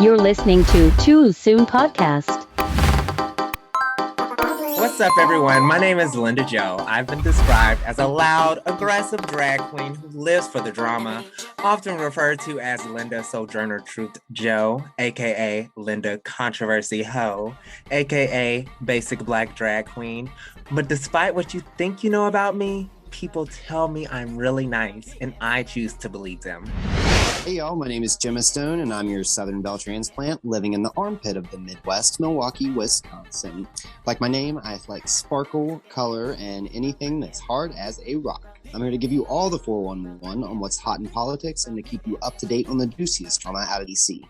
You're listening to Too Soon Podcast. What's up, everyone? My name is Linda Joe. I've been described as a loud, aggressive drag queen who lives for the drama, often referred to as Linda Sojourner Truth Joe, aka Linda Controversy Ho, aka Basic Black Drag Queen. But despite what you think you know about me, people tell me I'm really nice, and I choose to believe them. Hey y'all, my name is Gemma Stone, and I'm your Southern Belle transplant living in the armpit of the Midwest, Milwaukee, Wisconsin. Like my name, I like sparkle, color, and anything that's hard as a rock. I'm here to give you all the 411 on what's hot in politics and to keep you up to date on the juiciest drama out of DC.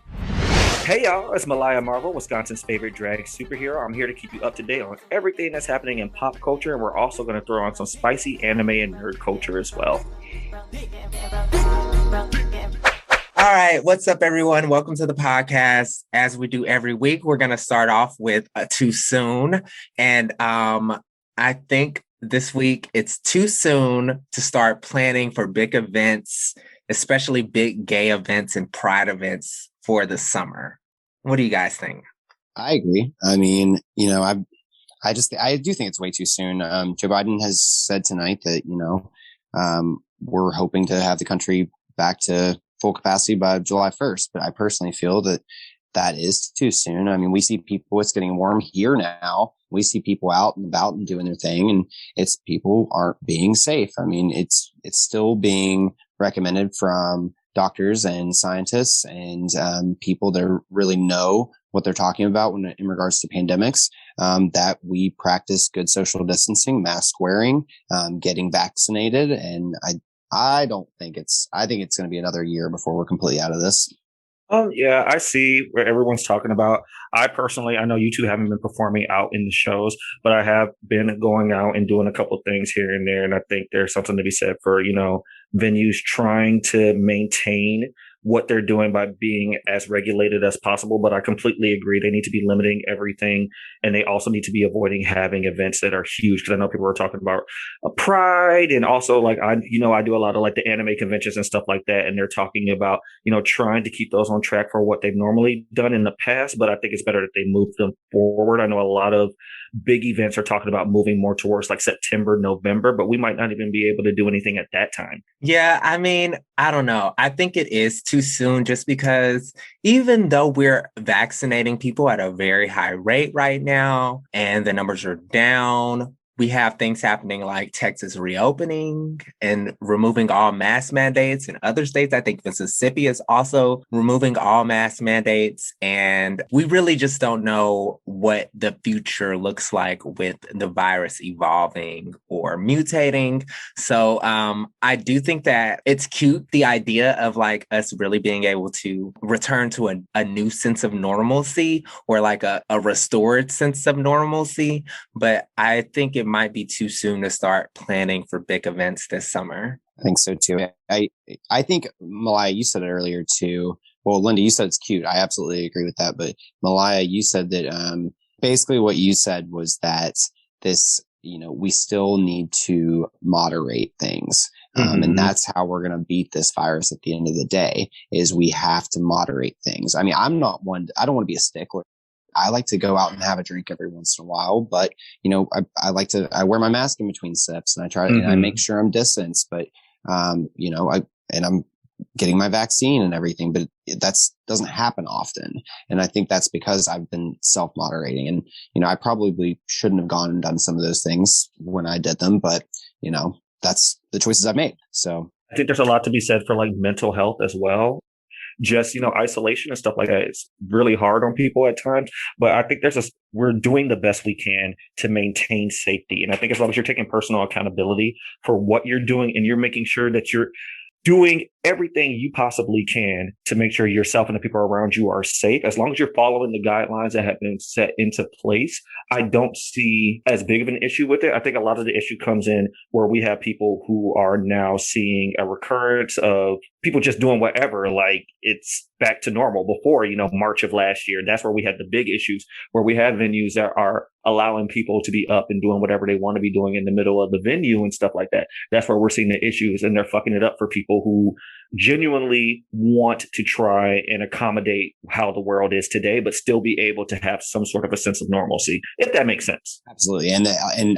Hey y'all, it's Malaya Marvel, Wisconsin's favorite drag superhero. I'm here to keep you up to date on everything that's happening in pop culture, and we're also going to throw on some spicy anime and nerd culture as well. All right, what's up, everyone? Welcome to the podcast. As we do every week, we're going to start off with Too Soon. And I think this week it's too soon to start planning for big events, especially big gay events and pride events for the summer. What do you guys think? I agree. I mean, I do think it's way too soon. Joe Biden has said tonight that, we're hoping to have the country back to full capacity by July 1st. But I personally feel that is too soon. I mean, we see people, it's getting warm here now. We see people out and about and doing their thing, and it's people aren't being safe. I mean, it's still being recommended from doctors and scientists and people that really know what they're talking about in regards to pandemics, that we practice good social distancing, mask wearing, getting vaccinated. And I think it's going to be another year before we're completely out of this. Yeah, I see where everyone's talking about. I know you two haven't been performing out in the shows, but I have been going out and doing a couple things here and there. And I think there's something to be said for, venues trying to maintain what they're doing by being as regulated as possible. But I completely agree. They need to be limiting everything. And they also need to be avoiding having events that are huge. Cause I know people are talking about pride, and also I do a lot of the anime conventions and stuff like that. And they're talking about, trying to keep those on track for what they've normally done in the past. But I think it's better that they move them forward. I know a lot of big events are talking about moving more towards September, November, but we might not even be able to do anything at that time. Yeah, I mean, I don't know. I think it is too soon just because even though we're vaccinating people at a very high rate right now and the numbers are down, we have things happening like Texas reopening and removing all mask mandates. In other states, I think Mississippi is also removing all mask mandates. And we really just don't know what the future looks like with the virus evolving or mutating. So I do think that it's cute, the idea of us really being able to return to a new sense of normalcy, or a restored sense of normalcy. But I think it might be too soon to start planning for big events this summer. I think so too. I think, Malaya, you said it earlier too. Well, Linda, you said it's cute. I absolutely agree with that. But Malaya, you said that basically what you said was that this, we still need to moderate things. And that's how we're going to beat this virus at the end of the day, is we have to moderate things. I mean, I don't want to be a stickler. I like to go out and have a drink every once in a while, but I wear my mask in between sips, and I try and I make sure I'm distanced, but I'm getting my vaccine and everything, but that doesn't happen often. And I think that's because I've been self-moderating, and I probably shouldn't have gone and done some of those things when I did them, but that's the choices I've made. So I think there's a lot to be said for mental health as well. Just, isolation and stuff like that is really hard on people at times. But I think we're doing the best we can to maintain safety. And I think as long as you're taking personal accountability for what you're doing, and you're making sure that you're doing everything you possibly can to make sure yourself and the people around you are safe, as long as you're following the guidelines that have been set into place, I don't see as big of an issue with it. I think a lot of the issue comes in where we have people who are now seeing a recurrence of people just doing whatever, it's back to normal before, March of last year. That's where we had the big issues, where we have venues that are allowing people to be up and doing whatever they want to be doing in the middle of the venue and stuff like that. That's where we're seeing the issues, and they're fucking it up for people who genuinely want to try and accommodate how the world is today, but still be able to have some sort of a sense of normalcy, if that makes sense. Absolutely. And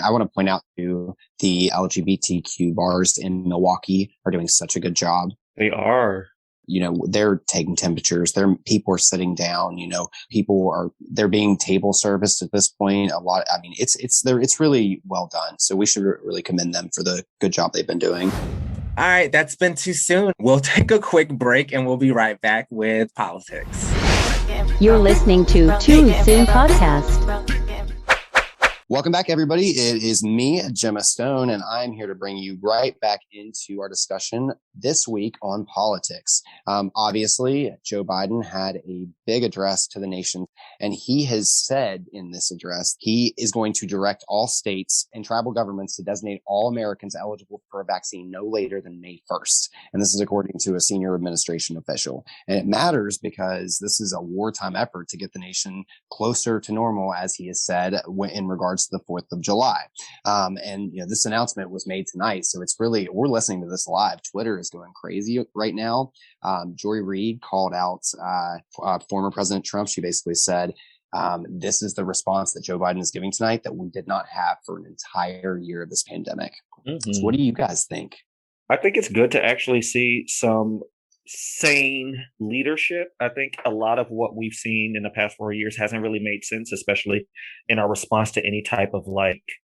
I want to point out too, the LGBTQ bars in Milwaukee are doing such a good job. They are. They're taking temperatures. People are sitting down, they're being table serviced at this point. It's really well done. So we should really commend them for the good job they've been doing. All right, that's been too soon. We'll take a quick break and we'll be right back with politics. You're listening to Too Soon Podcast. Welcome back, everybody. It is me, Gemma Stone, and I'm here to bring you right back into our discussion this week on politics. Obviously, Joe Biden had a big address to the nation, and he has said in this address he is going to direct all states and tribal governments to designate all Americans eligible for a vaccine no later than May 1st. And this is according to a senior administration official. And it matters because this is a wartime effort to get the nation closer to normal, as he has said, in regards to the 4th of July. This announcement was made tonight. So it's really, we're listening to this live. Twitter is going crazy right now. Joy Reid called out former President Trump. She basically said, this is the response that Joe Biden is giving tonight that we did not have for an entire year of this pandemic. Mm-hmm. So what do you guys think? I think it's good to actually see some sane leadership. I think a lot of what we've seen in the past 4 years hasn't really made sense, especially in our response to any type of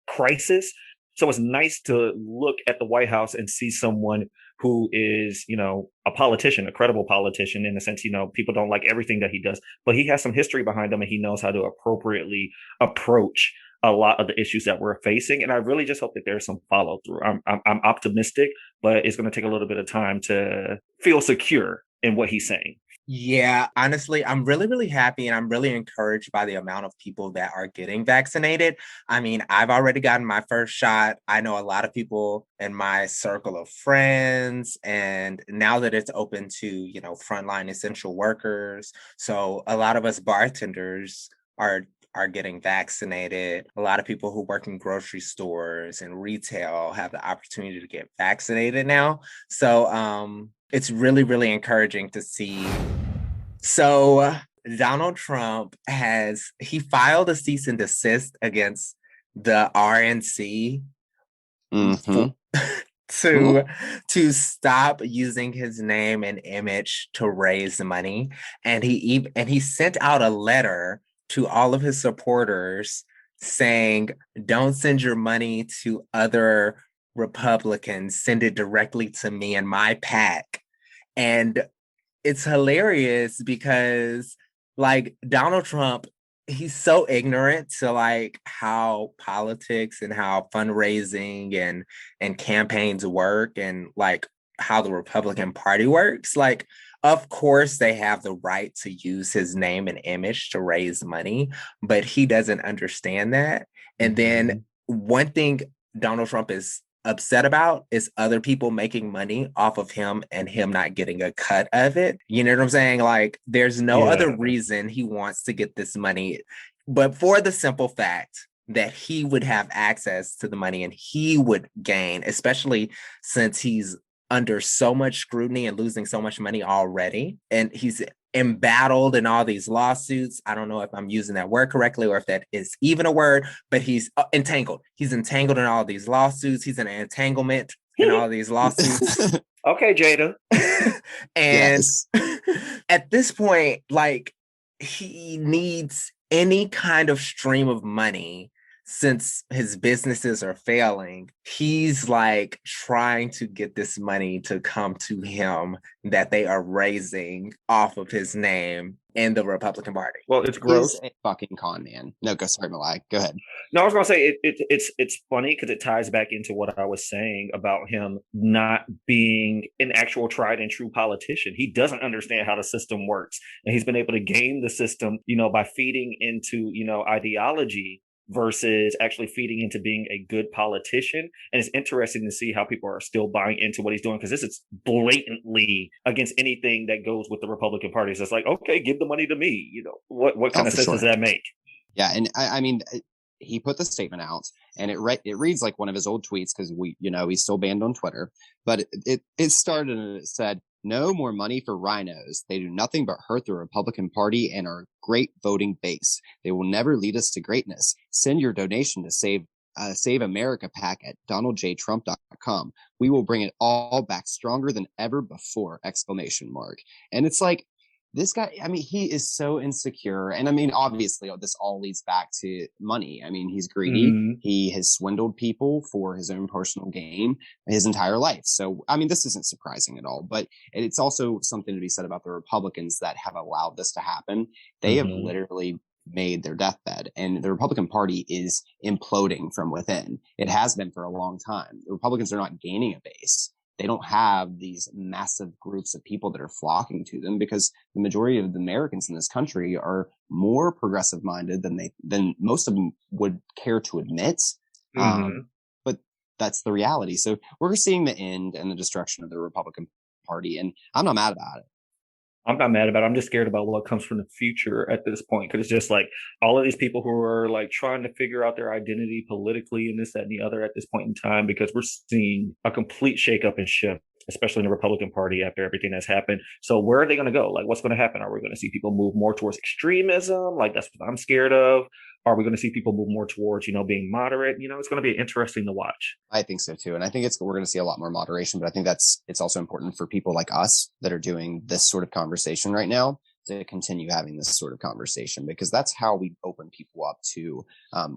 crisis. So it's nice to look at the White House and see someone who is, a politician, a credible politician in the sense, people don't like everything that he does, but he has some history behind him and he knows how to appropriately approach a lot of the issues that we're facing. And I really just hope that there's some follow through. I'm optimistic, but it's going to take a little bit of time to feel secure in what he's saying. Yeah, honestly, I'm really, really happy and I'm really encouraged by the amount of people that are getting vaccinated. I mean, I've already gotten my first shot. I know a lot of people in my circle of friends, and now that it's open to, frontline essential workers. So a lot of us bartenders are getting vaccinated. A lot of people who work in grocery stores and retail have the opportunity to get vaccinated now. So it's really, really encouraging to see. So Donald Trump he filed a cease and desist against the RNC to stop using his name and image to raise money. And he sent out a letter to all of his supporters saying, don't send your money to other Republicans, send it directly to me and my PAC. And it's hilarious because Donald Trump, he's so ignorant to how politics and how fundraising and campaigns work and how the Republican Party works. Of course, they have the right to use his name and image to raise money, but he doesn't understand that. And then one thing Donald Trump is upset about is other people making money off of him and him not getting a cut of it. You know what I'm saying? There's no other reason he wants to get this money, but for the simple fact that he would have access to the money and he would gain, especially since he's under so much scrutiny and losing so much money already. And he's embattled in all these lawsuits. I don't know if I'm using that word correctly or if that is even a word, but he's entangled. He's entangled in all these lawsuits. He's in an entanglement in all these lawsuits. Okay, Jada. And at this point, he needs any kind of stream of money. Since his businesses are failing, he's trying to get this money to come to him that they are raising off of his name in the Republican Party. Well, it's gross. He's a fucking con man. No, sorry, Malai. Go ahead. No, I was going to say it's funny because it ties back into what I was saying about him not being an actual tried and true politician. He doesn't understand how the system works, and he's been able to game the system, by feeding into, ideology versus actually feeding into being a good politician. And it's interesting to see how people are still buying into what he's doing, because this is blatantly against anything that goes with the Republican Party. So it's okay, give the money to me. What kind of sense does that make? Yeah. And I mean, he put the statement out and it reads like one of his old tweets because he's still banned on Twitter, but it started and it said, No more money for rhinos. They do nothing but hurt the Republican Party and our great voting base. They will never lead us to greatness. Send your donation to Save America PAC at donaldjtrump.com. We will bring it all back stronger than ever before! ! And it's like, this guy, I mean, he is so insecure. And I mean, obviously, this all leads back to money. I mean, he's greedy. Mm-hmm. He has swindled people for his own personal gain his entire life. So, I mean, this isn't surprising at all. But it's also something to be said about the Republicans that have allowed this to happen. They have literally made their deathbed, and the Republican Party is imploding from within. It has been for a long time. The Republicans are not gaining a base. They don't have these massive groups of people that are flocking to them because the majority of the Americans in this country are more progressive minded than most of them would care to admit. But that's the reality. So we're seeing the end and the destruction of the Republican Party, and I'm not mad about it. I'm not mad about it. I'm just scared about what comes from the future at this point. Because it's just like all of these people who are like trying to figure out their identity politically and this, that, and the other at this point in time, because we're seeing a complete shakeup and shift, especially in the Republican Party after everything that's happened. So where are they going to go? Like, what's going to happen? Are we going to see people move more towards extremism? Like, that's what I'm scared of. Are we going to see people move more towards, being moderate? It's going to be interesting to watch. I think so too. And I think we're going to see a lot more moderation, but I think it's also important for people like us that are doing this sort of conversation right now to continue having this sort of conversation, because that's how we open people up to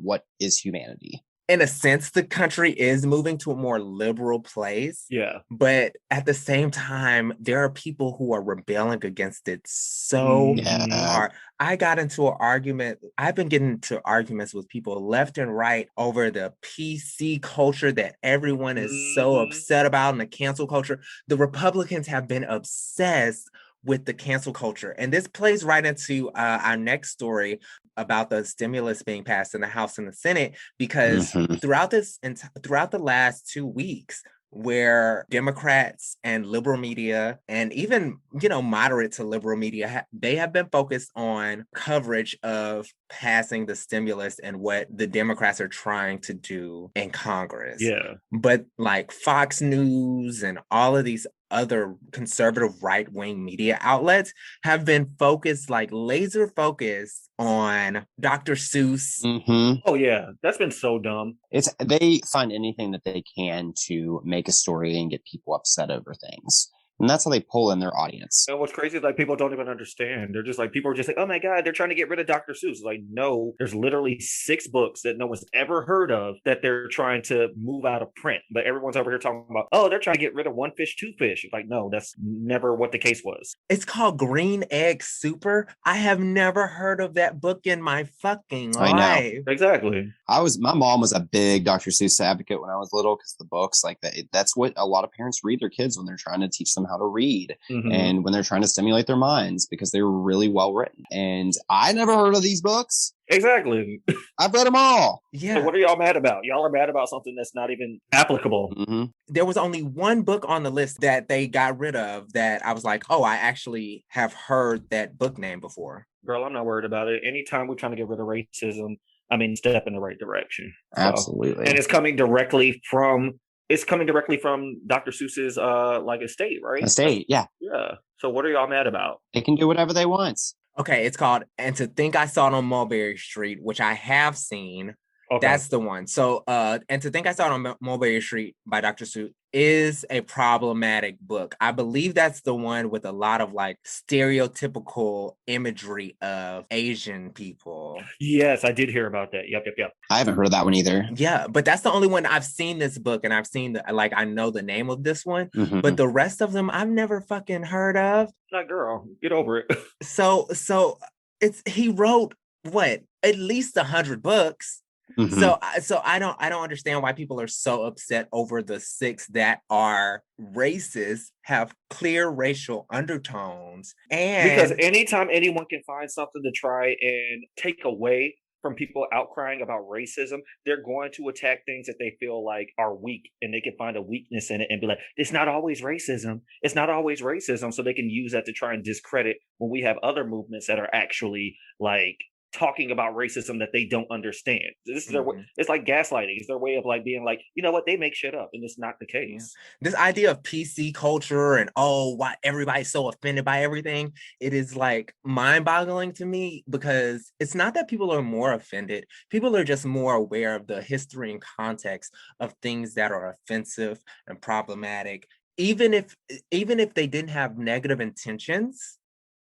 what is humanity. In a sense, the country is moving to a more liberal place. Yeah. But at the same time, there are people who are rebelling against it so hard. I've been getting into arguments with people left and right over the PC culture that everyone is so upset about, and the cancel culture. The Republicans have been obsessed with the cancel culture. And this plays right into our next story about the stimulus being passed in the House and the Senate, because throughout the last 2 weeks, where Democrats and liberal media, and even, moderate to liberal media, they have been focused on coverage of passing the stimulus and what the Democrats are trying to do in Congress. Yeah. But like Fox News and all of these other conservative right-wing media outlets have been laser focused on Dr. Seuss. Oh yeah, that's been so dumb. They find anything that they can to make a story and get people upset over things. And that's how they pull in their audience. And what's crazy is like people don't even understand. They're just like, people are just like, oh my God, they're trying to get rid of Dr. Seuss. It's like, no, there's literally 6 books that no one's ever heard of that they're trying to move out of print. But everyone's over here talking about, oh, they're trying to get rid of One Fish, Two Fish. It's like, no, that's never what the case was. It's called Green Egg Super. I have never heard of that book in my fucking life. I know. Exactly. My mom was a big Dr. Seuss advocate when I was little, because the books like that, that's what a lot of parents read their kids when they're trying to teach them how to read and when they're trying to stimulate their minds, because they were really well written. And I never heard of these books. Exactly. I've read them all. Yeah. So what are y'all mad about? Y'all are mad about something that's not even applicable. There was only one book on the list that they got rid of that I was like, oh, I actually have heard that book name before. Girl, I'm not worried about it. Anytime we're trying to get rid of racism, step in the right direction. Absolutely. And it's coming directly from Dr. Seuss's estate, right? Estate, yeah. Yeah. So what are y'all mad about? They can do whatever they want. Okay, it's called And to Think I Saw It on Mulberry Street, which I have seen. Okay. That's the one. So, And to Think I Saw It on Mulberry Street by Dr. Seuss is a problematic book. I believe that's the one with a lot of stereotypical imagery of Asian people. Yes, I did hear about that. Yep. I haven't heard of that one either. Yeah, but that's the only one I've seen this book, and I've seen I know the name of this one, but the rest of them I've never fucking heard of. Not girl, get over it. So he wrote what, at least 100 books. So I don't understand why people are so upset over the 6 that are racist, have clear racial undertones. And because anytime anyone can find something to try and take away from people outcrying about racism, they're going to attack things that they feel like are weak, and they can find a weakness in it and be like, it's not always racism. It's not always racism. So they can use that to try and discredit when we have other movements that are actually talking about racism that they don't understand. This is their way. Mhm. It's like gaslighting. It's their way of like being like, you know what, they make shit up, and it's not the Yeah. case. This idea of PC culture and why everybody's so offended by everything, it is like mind-boggling to me, because it's not that people are more offended. People are just more aware of the history and context of things that are offensive and problematic. Even if they didn't have negative intentions,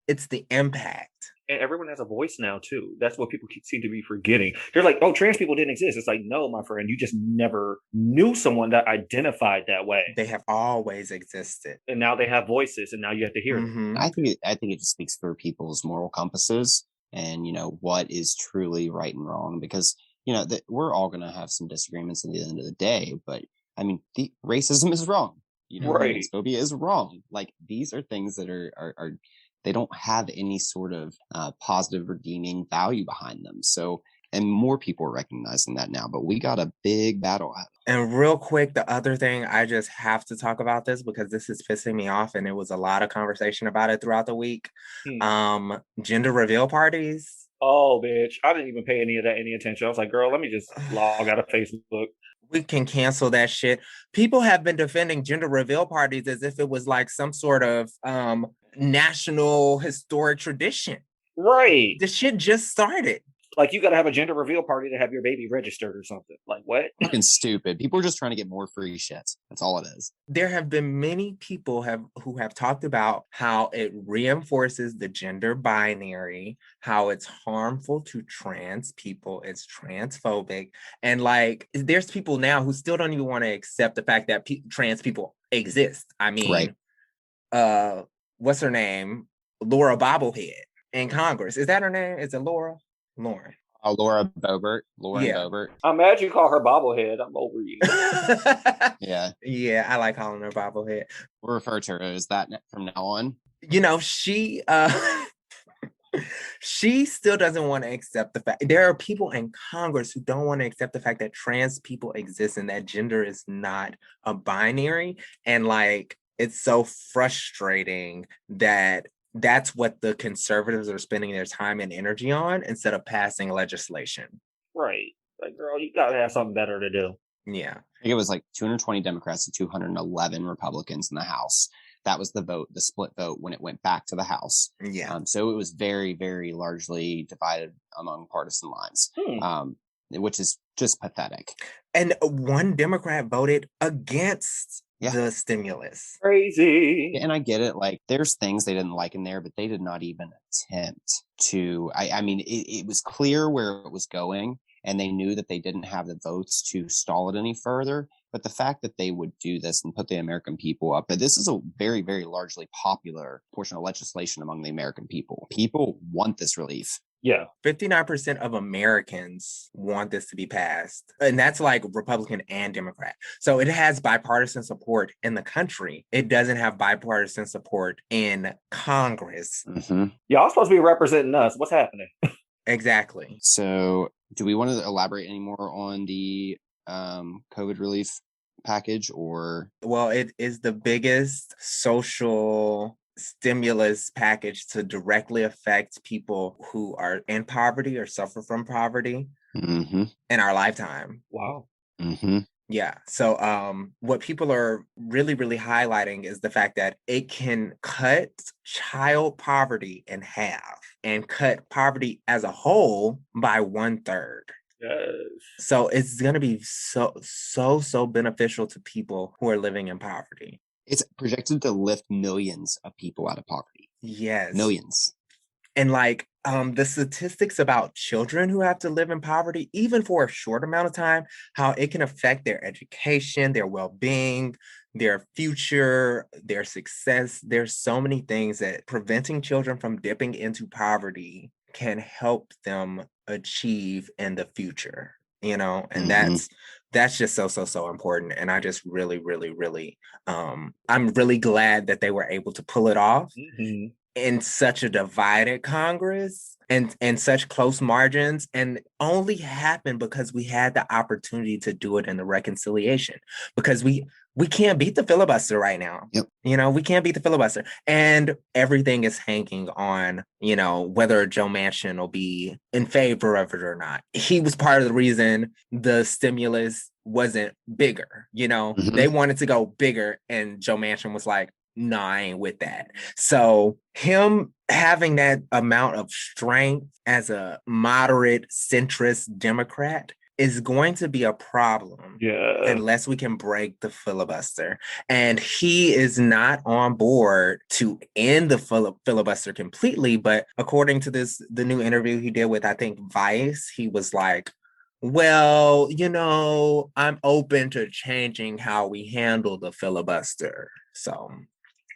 it's the impact. And everyone has a voice now too. That's what people seem to be forgetting. They're like, "Oh, trans people didn't exist." It's like, no, my friend, you just never knew someone that identified that way. They have always existed. And now they have voices, and now you have to hear them. Mhm. I think it just speaks for people's moral compasses and, what is truly right and wrong, because, that we're all going to have some disagreements at the end of the day. But I mean, racism is wrong. Right. Phobia is wrong. Like, these are things that are they don't have any sort of positive redeeming value behind them. So, and more people are recognizing that now, but we got a big battle. And real quick, the other thing, I just have to talk about this because this is pissing me off, and it was a lot of conversation about it throughout the week. Gender reveal parties. Oh, bitch. I didn't even pay any attention. I was like, girl, let me just log out of Facebook. We can cancel that shit. People have been defending gender reveal parties as if it was like some sort of national historic tradition. Right. The shit just started. Like, you got to have a gender reveal party to have your baby registered or something. Like, what? Fucking stupid. People are just trying to get more free shit. That's all it is. There have been many people who have talked about how it reinforces the gender binary, how it's harmful to trans people, it's transphobic. And like, there's people now who still don't even want to accept the fact that trans people exist. I mean, right. What's her name? Laura Bobblehead in Congress. Is that her name? Is it Laura? Lauren. Laura Boebert. Lauren Yeah. Boebert. I'm mad you call her bobblehead. I'm over you. Yeah. Yeah, I like calling her bobblehead. We'll refer to her as that from now on. She she still doesn't want to accept the fact. There are people in Congress who don't want to accept the fact that trans people exist and that gender is not a binary. And like, it's so frustrating that that's what the conservatives are spending their time and energy on instead of passing legislation. Right. Like, girl, you gotta have something better to do. Yeah. I think it was like 220 Democrats and 211 Republicans in the House. That was the vote, the split vote when it went back to the House. Yeah. So it was very, very largely divided among partisan lines, which is just pathetic. And one Democrat voted against the stimulus. Crazy. And I get it. Like, there's things they didn't like in there, but they did not even attempt to. I mean, it was clear where it was going, and they knew that they didn't have the votes to stall it any further. But the fact that they would do this and put the American people up, but this is a very, very largely popular portion of legislation among the American people. People want this relief. Yeah. 59% of Americans want this to be passed. And that's like Republican and Democrat. So it has bipartisan support in the country. It doesn't have bipartisan support in Congress. Mm-hmm. Y'all supposed to be representing us. What's happening? Exactly. So do we want to elaborate any more on the COVID relief package, or? Well, it is the biggest social stimulus package to directly affect people who are in poverty or suffer from poverty in our lifetime. Wow. Mm-hmm. Yeah. So what people are really, really highlighting is the fact that it can cut child poverty in half and cut poverty as a whole by 1/3. Yes. So it's going to be so beneficial to people who are living in poverty. It's projected to lift millions of people out of poverty. Yes. Millions. And like the statistics about children who have to live in poverty, even for a short amount of time, how it can affect their education, their well-being, their future, their success. There's so many things that preventing children from dipping into poverty can help them achieve in the future, and that's just so important. And I just really I'm really glad that they were able to pull it off in such a divided Congress and such close margins, and only happened because we had the opportunity to do it in the reconciliation, because we we can't beat the filibuster right now. Yep. We can't beat the filibuster. And everything is hanging on, whether Joe Manchin will be in favor of it or not. He was part of the reason the stimulus wasn't bigger. They wanted to go bigger, and Joe Manchin was like, no, I ain't with that. So him having that amount of strength as a moderate centrist Democrat is going to be a problem unless we can break the filibuster. And he is not on board to end the filibuster completely. But according to the new interview he did with, I think, Vice, he was like, well, I'm open to changing how we handle the filibuster. So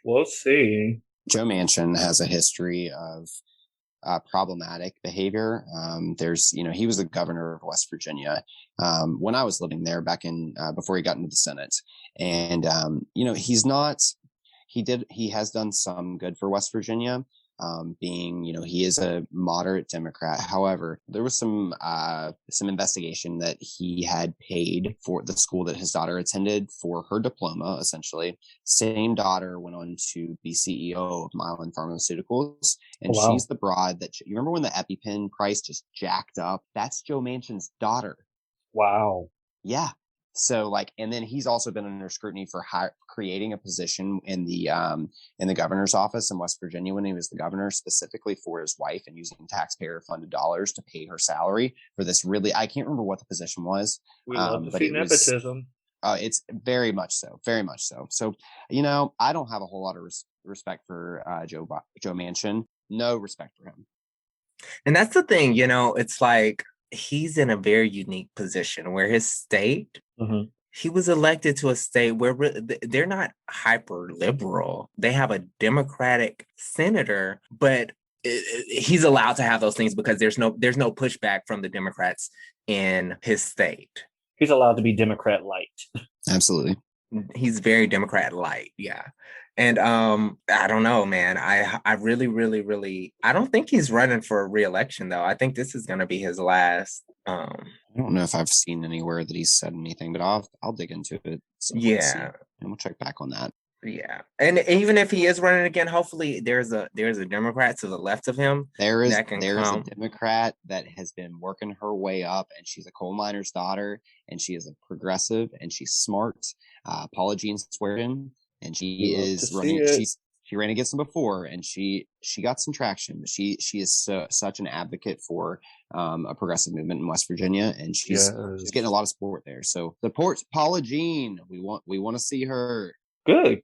we'll see. Joe Manchin has a history of problematic behavior. He was the governor of West Virginia when I was living there back in before he got into the Senate, and he has done some good for West Virginia. He is a moderate Democrat. However, there was some investigation that he had paid for the school that his daughter attended for her diploma, essentially. Same daughter went on to be CEO of Mylan Pharmaceuticals. And she's the broad that, you remember when the EpiPen price just jacked up? That's Joe Manchin's daughter. Wow. Yeah. So and then he's also been under scrutiny for creating a position in the governor's office in West Virginia when he was the governor, specifically for his wife, and using taxpayer funded dollars to pay her salary for this I can't remember what the position was. We love to see nepotism. It's very much so. So, I don't have a whole lot of respect for Joe Manchin. No respect for him. And that's the thing, it's like, he's in a very unique position where his state, he was elected to a state where they're not hyper liberal. They have a Democratic senator, but he's allowed to have those things because there's no pushback from the Democrats in his state. He's allowed to be Democrat light. Absolutely. He's very Democrat light. Yeah. And I don't know, man. I really, really, really, I don't think he's running for re-election, though. I think this is going to be his last. I don't know if I've seen anywhere that he's said anything, but I'll dig into it. Yeah. And we'll check back on that. Yeah. And even if he is running again, hopefully there's a Democrat to the left of him. There is a Democrat that has been working her way up, and she's a coal miner's daughter, and she is a progressive, and she's smart. Paula Jean Swearingen. And she is running. She ran against him before, and she got some traction. She is such an advocate for a progressive movement in West Virginia, and she's getting a lot of support there. So support Paula Jean. We want to see her. Good.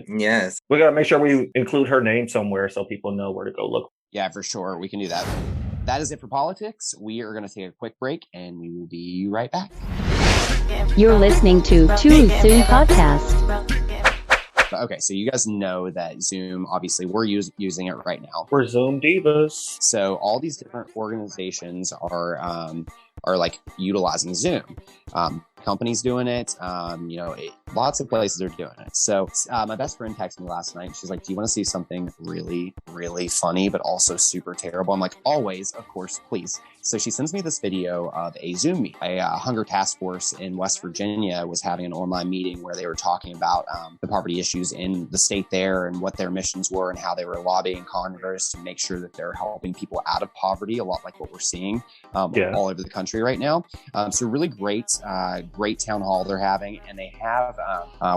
Yes, we gotta make sure we include her name somewhere so people know where to go look. Yeah, for sure, we can do that. That is it for politics. We are going to take a quick break, and we will be right back. You're listening to Too Soon Podcast. Okay, so you guys know that Zoom, obviously, we're using it right now. We're Zoom divas. So all these different organizations are utilizing Zoom. Companies doing it. Lots of places are doing it. So my best friend texted me last night. She's like, do you want to see something really, really funny, but also super terrible? I'm like, always, of course, please. So she sends me this video of a Zoom meet. A hunger task force in West Virginia was having an online meeting where they were talking about the poverty issues in the state there and what their missions were and how they were lobbying Congress to make sure that they're helping people out of poverty, a lot like what we're seeing all over the country right now. So really great town hall they're having, and they have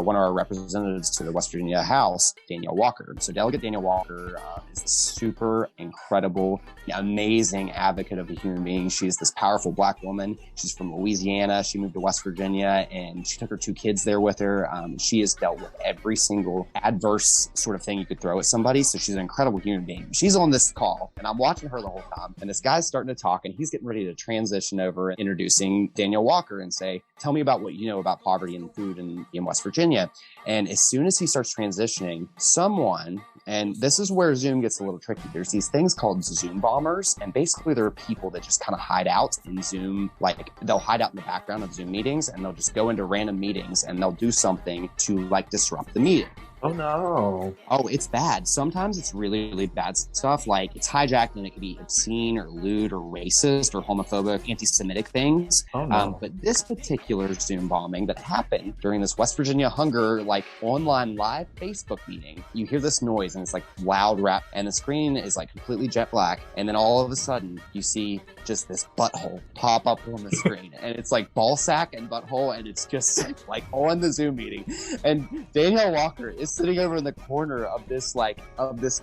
one of our representatives to the West Virginia House, Danielle Walker. So Delegate Danielle Walker is a super incredible, amazing advocate of the human being. She's this powerful Black woman. She's from Louisiana. She moved to West Virginia, and she took her 2 kids there with her. She has dealt with every single adverse sort of thing you could throw at somebody. So she's an incredible human being. She's on this call, and I'm watching her the whole time. And this guy's starting to talk, and he's getting ready to transition over, introducing Danielle Walker and say, tell me about what you know about poverty and food in West Virginia. And as soon as he starts transitioning, someone, and this is where Zoom gets a little tricky, there's these things called Zoom bombers, and basically there are people that just kind of hide out in Zoom, like they'll hide out in the background of Zoom meetings, and they'll just go into random meetings and they'll do something to like disrupt the meeting. Oh no. Oh, it's bad. Sometimes it's really, really bad stuff. Like it's hijacked and it could be obscene or lewd or racist or homophobic, anti-Semitic things. Oh no. But this particular Zoom bombing that happened during this West Virginia hunger, like online live Facebook meeting, you hear this noise and it's like loud rap and the screen is like completely jet black. And then all of a sudden you see just this butthole pop up on the screen and it's like ball sack and butthole and it's just like on the Zoom meeting. And Danielle Walker is sitting over in the corner of this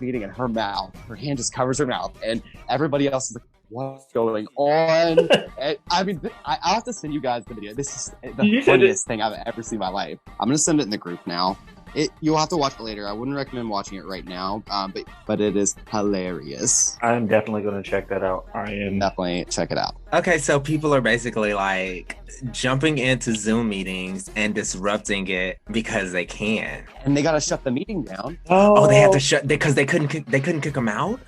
meeting and her hand just covers her mouth and everybody else is like, what's going on? And, I mean, I'll have to send you guys the video. This is the funniest thing I've ever seen in my life. I'm going to send it in the group now. You'll have to watch it later. I wouldn't recommend watching it right now, but it is hilarious. I'm definitely going to check that out. Definitely check it out. Okay, so people are basically like jumping into Zoom meetings and disrupting it because they can. And they got to shut the meeting down. Oh, they have to shut because they couldn't kick them out?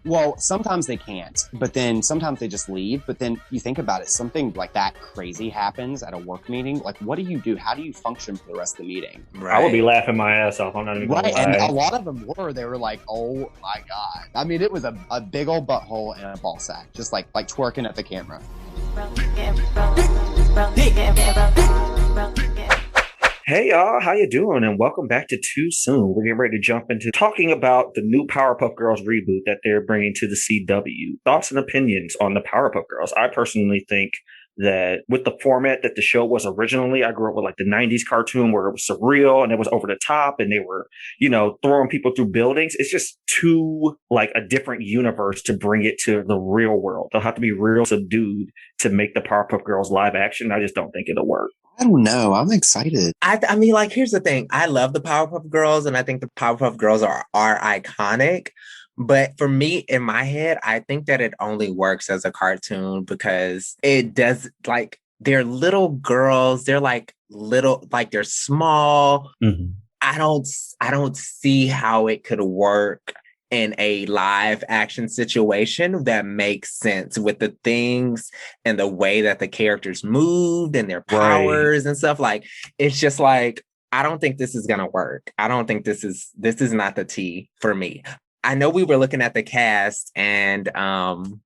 Well, sometimes they can't, but then sometimes they just leave. But then you think about it, something like that crazy happens at a work meeting. Like, what do you do? How do you function for the rest of the meeting? Right. I would be laughing my ass off. I'm not even gonna lie. And a lot of them they were like, oh my God. I mean, it was a big old butthole and a ball sack, just like twerking at the camera. Hey y'all, how you doing? And welcome back to Too Soon. We're getting ready to jump into talking about the new Powerpuff Girls reboot that they're bringing to the CW. Thoughts and opinions on the Powerpuff Girls. I personally think that with the format that the show was originally, I grew up with like the 90s cartoon where it was surreal and it was over the top and they were, throwing people through buildings. It's just too like a different universe to bring it to the real world. They'll have to be real subdued to make the Powerpuff Girls live action. I just don't think it'll work. I don't know. I'm excited. I mean, like, here's the thing. I love the Powerpuff Girls, and I think the Powerpuff Girls are iconic. But for me, in my head, I think that it only works as a cartoon because it does, like, they're little girls. They're like they're small. Mm-hmm. I don't see how it could work in a live action situation that makes sense with the things and the way that the characters moved and their powers and stuff. Like, it's just like, I don't think this is going to work. I don't think this is not the tea for me. I know we were looking at the cast and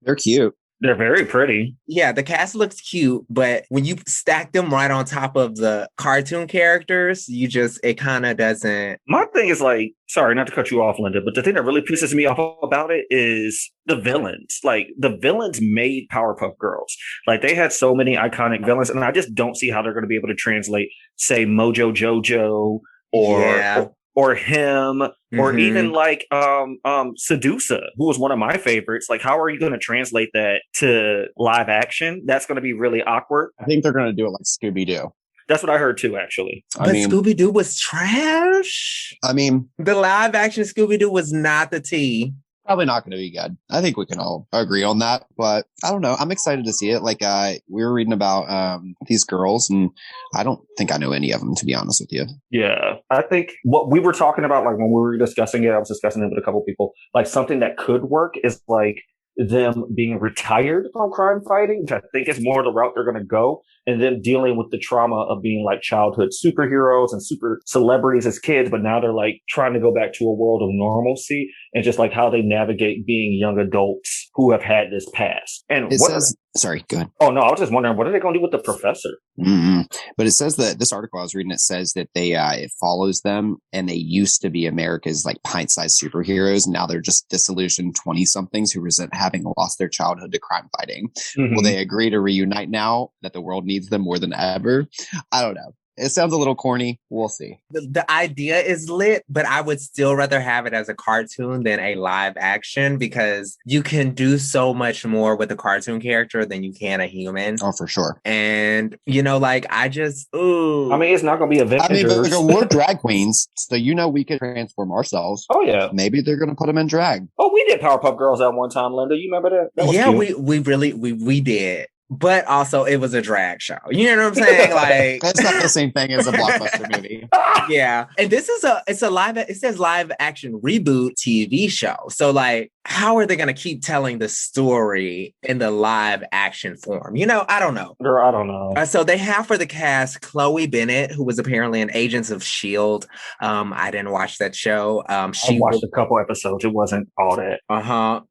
they're cute. They're very pretty. Yeah, the cast looks cute, but when you stack them right on top of the cartoon characters, it kind of doesn't. My thing is like, sorry, not to cut you off, Linda, but the thing that really pisses me off about it is the villains. Like, the villains made Powerpuff Girls. Like, they had so many iconic villains, and I just don't see how they're going to be able to translate, say, Mojo Jojo or him, or even like Sedusa, who was one of my favorites. Like, how are you going to translate that to live action? That's going to be really awkward. I think they're going to do it like Scooby-Doo. That's what I heard too, actually. But Scooby-Doo was trash. I mean, the live action Scooby-Doo was not the tea. Probably not going to be good. I think we can all agree on that, but I don't know. I'm excited to see it. Like, we were reading about these girls, and I don't think I know any of them, to be honest with you. Yeah, I think what we were talking about, like when we were discussing it, I was discussing it with a couple people. Like, something that could work is like them being retired from crime fighting, which I think is more the route they're going to go, and then dealing with the trauma of being like childhood superheroes and super celebrities as kids, but now they're like trying to go back to a world of normalcy, and just like how they navigate being young adults who have had this past. And sorry, go ahead. Oh no, I was just wondering, what are they going to do with the professor? Mm-hmm. But it says that this article I was reading, it says that it follows them, and they used to be America's like pint-sized superheroes. Now they're just disillusioned 20-somethings who resent having lost their childhood to crime fighting. Mm-hmm. Will they agree to reunite now that the world needs them more than ever? I don't know. It sounds a little corny. We'll see. The idea is lit, but I would still rather have it as a cartoon than a live action, because you can do so much more with a cartoon character than you can a human. Oh, for sure. And, like, I mean, it's not going to be Avengers. I mean, we're drag queens, so we can transform ourselves. Oh, yeah. Maybe they're going to put them in drag. Oh, we did Powerpuff Girls at one time, Linda. You remember that? Yeah, cute. we did. But also, it was a drag show. You know what I'm saying? Like, that's not the same thing as a blockbuster movie. Yeah, and this is it says live action reboot TV show. So like, how are they going to keep telling the story in the live action form? I don't know. Girl, I don't know. So they have for the cast Chloe Bennett, who was apparently in Agents of S.H.I.E.L.D. I didn't watch that show. I watched a couple episodes. It wasn't all that.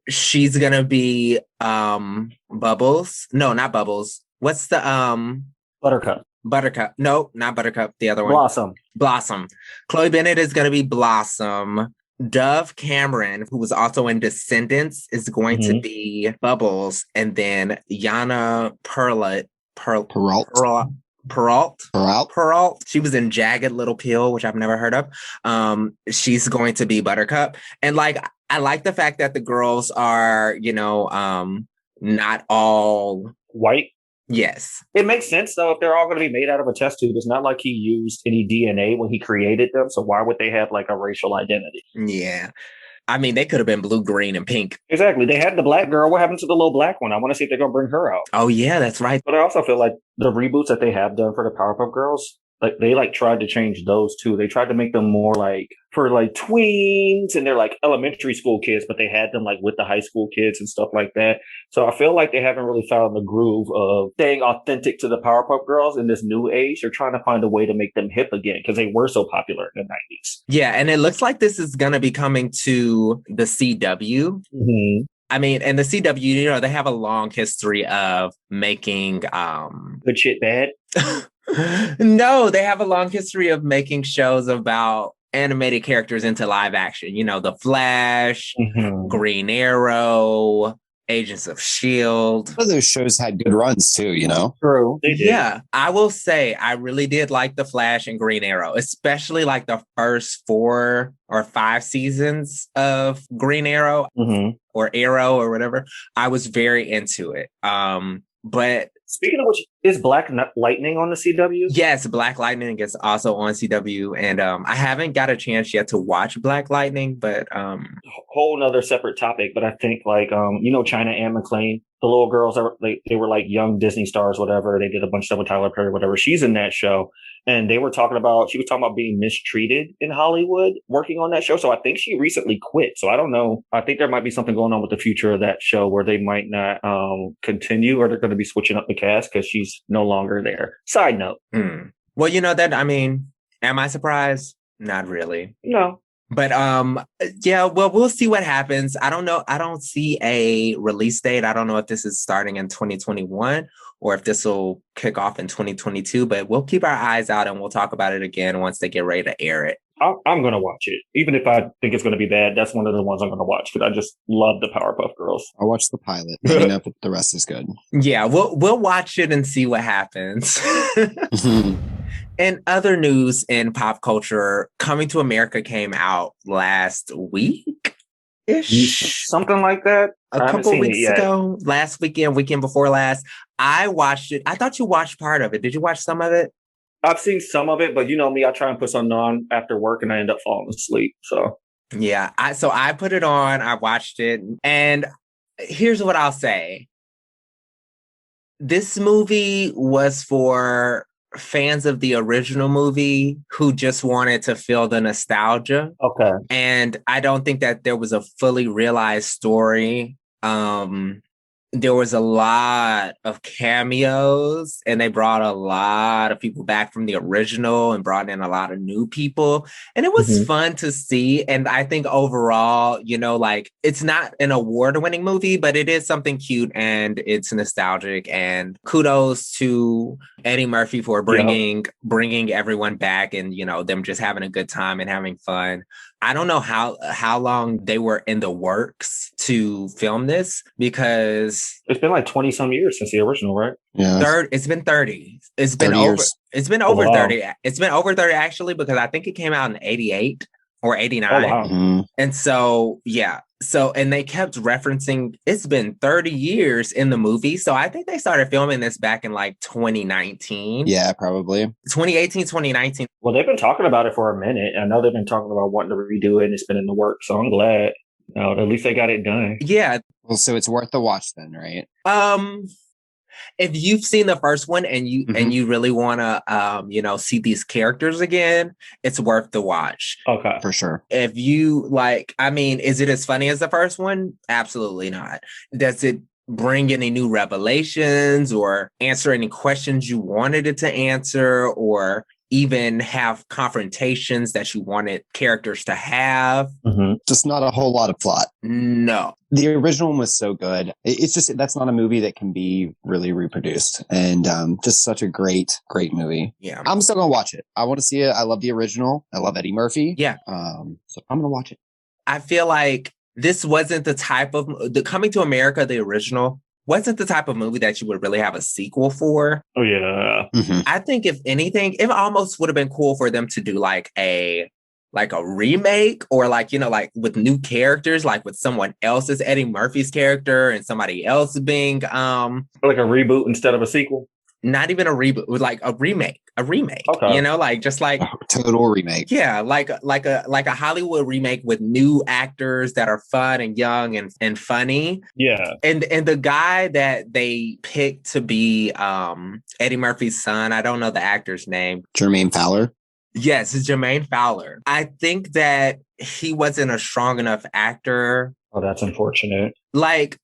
She's going to be Bubbles. No, not Bubbles. What's the Buttercup. Buttercup. No, not Buttercup. The other one. Blossom. Chloe Bennett is going to be Blossom. Dove Cameron, who was also in Descendants, is going to be Bubbles. And then Yana Peralt. She was in Jagged Little Pill, which I've never heard of. She's going to be Buttercup. And I like the fact that the girls are, not all white. Yes. It makes sense, though, if they're all going to be made out of a test tube. It's not like he used any DNA when he created them. So why would they have a racial identity? Yeah. I mean, they could have been blue, green, and pink. Exactly. They had the black girl. What happened to the little black one? I want to see if they're going to bring her out. Oh, yeah, that's right. But I also feel like the reboots that they have done for the Powerpuff Girls, they tried to change those too. They tried to make them more for tweens, and they're elementary school kids, but they had them with the high school kids and stuff like that. So I feel like they haven't really found the groove of staying authentic to the Powerpuff Girls in this new age. They're trying to find a way to make them hip again because they were so popular in the 90s. Yeah, and it looks like this is going to be coming to the CW. Mm-hmm. I mean, and the CW, they have a long history of making good shit bad. No, they have a long history of making shows about animated characters into live action. The Flash, Green Arrow, Agents of S.H.I.E.L.D. Some of those shows had good runs too, True. They did. Yeah, I will say I really did like The Flash and Green Arrow, especially the first 4 or 5 seasons of Green Arrow or Arrow or whatever. I was very into it. But speaking of which, is Black Lightning on the CW? Yes, Black Lightning is also on CW, and I haven't got a chance yet to watch Black Lightning, but whole nother separate topic. But I think China Anne McClain, the little girls are they were young Disney stars, whatever. They did a bunch of stuff with Tyler Perry, whatever. She's in that show. And she was talking about being mistreated in Hollywood working on that show. So I think she recently quit. So I don't know. I think there might be something going on with the future of that show where they might not continue, or they're going to be switching up the cast because she's no longer there. Side note. Well, am I surprised? Not really. No. But yeah, well, we'll see what happens. I don't know. I don't see a release date. I don't know if this is starting in 2021 or if this will kick off in 2022, but we'll keep our eyes out and we'll talk about it again once they get ready to air it. I'm going to watch it. Even if I think it's going to be bad, that's one of the ones I'm going to watch because I just love the Powerpuff Girls. I'll watch the pilot. Let me know if the rest is good. Yeah, we'll watch it and see what happens. In other news in pop culture, Coming to America came out last week-ish. Something like that. A couple weeks ago. Last weekend before last. I watched it. I thought you watched part of it. Did you watch some of it? I've seen some of it, but you know me, I try and put something on after work and I end up falling asleep. So yeah, I put it on, I watched it, and here's what I'll say. This movie was for fans of the original movie who just wanted to feel the nostalgia. Okay. And I don't think that there was a fully realized story. There was a lot of cameos and they brought a lot of people back from the original and brought in a lot of new people. And it was fun to see. And I think overall, it's not an award-winning movie, but it is something cute and it's nostalgic. And kudos to Eddie Murphy for bringing everyone back and, them just having a good time and having fun. I don't know how long they were in the works to film this because it's been 20 some years since the original, right? Yeah. It's been 30. It's been over. Years. It's been over 30. It's been over 30 actually because I think it came out in 88 or 89. Oh, wow. And so, yeah. And they kept referencing it's been 30 years in the movie. So I think they started filming this back in 2019. Yeah, probably. 2018, 2019. Well, they've been talking about it for a minute. I know they've been talking about wanting to redo it and it's been in the works. So I'm glad. At least they got it done. Yeah. Well, so it's worth the watch then, right? If you've seen the first one and you really want to see these characters again, it's worth the watch. Okay. For sure. If you is it as funny as the first one? Absolutely not. Does it bring any new revelations or answer any questions you wanted it to answer, or even have confrontations that you wanted characters to have? Just not a whole lot of plot. No. The original one was so good. It's just, that's not a movie that can be really reproduced. And just such a great movie. Yeah. I'm still going to watch it. I want to see it. I love the original. I love Eddie Murphy. Yeah. So I'm going to watch it. I feel like this wasn't the type of the Coming to America, the original, wasn't the type of movie that you would really have a sequel for. Oh, yeah. I think if anything, it almost would have been cool for them to do like a remake, or with new characters, like with someone else's Eddie Murphy's character and somebody else being like a reboot instead of a sequel. Not even a reboot, like a remake. Okay. Just like total remake. Yeah, like a Hollywood remake with new actors that are fun and young and funny. Yeah. And the guy that they picked to be Eddie Murphy's son, I don't know the actor's name. Jermaine Fowler. Yes, it's Jermaine Fowler. I think that he wasn't a strong enough actor. Oh, that's unfortunate.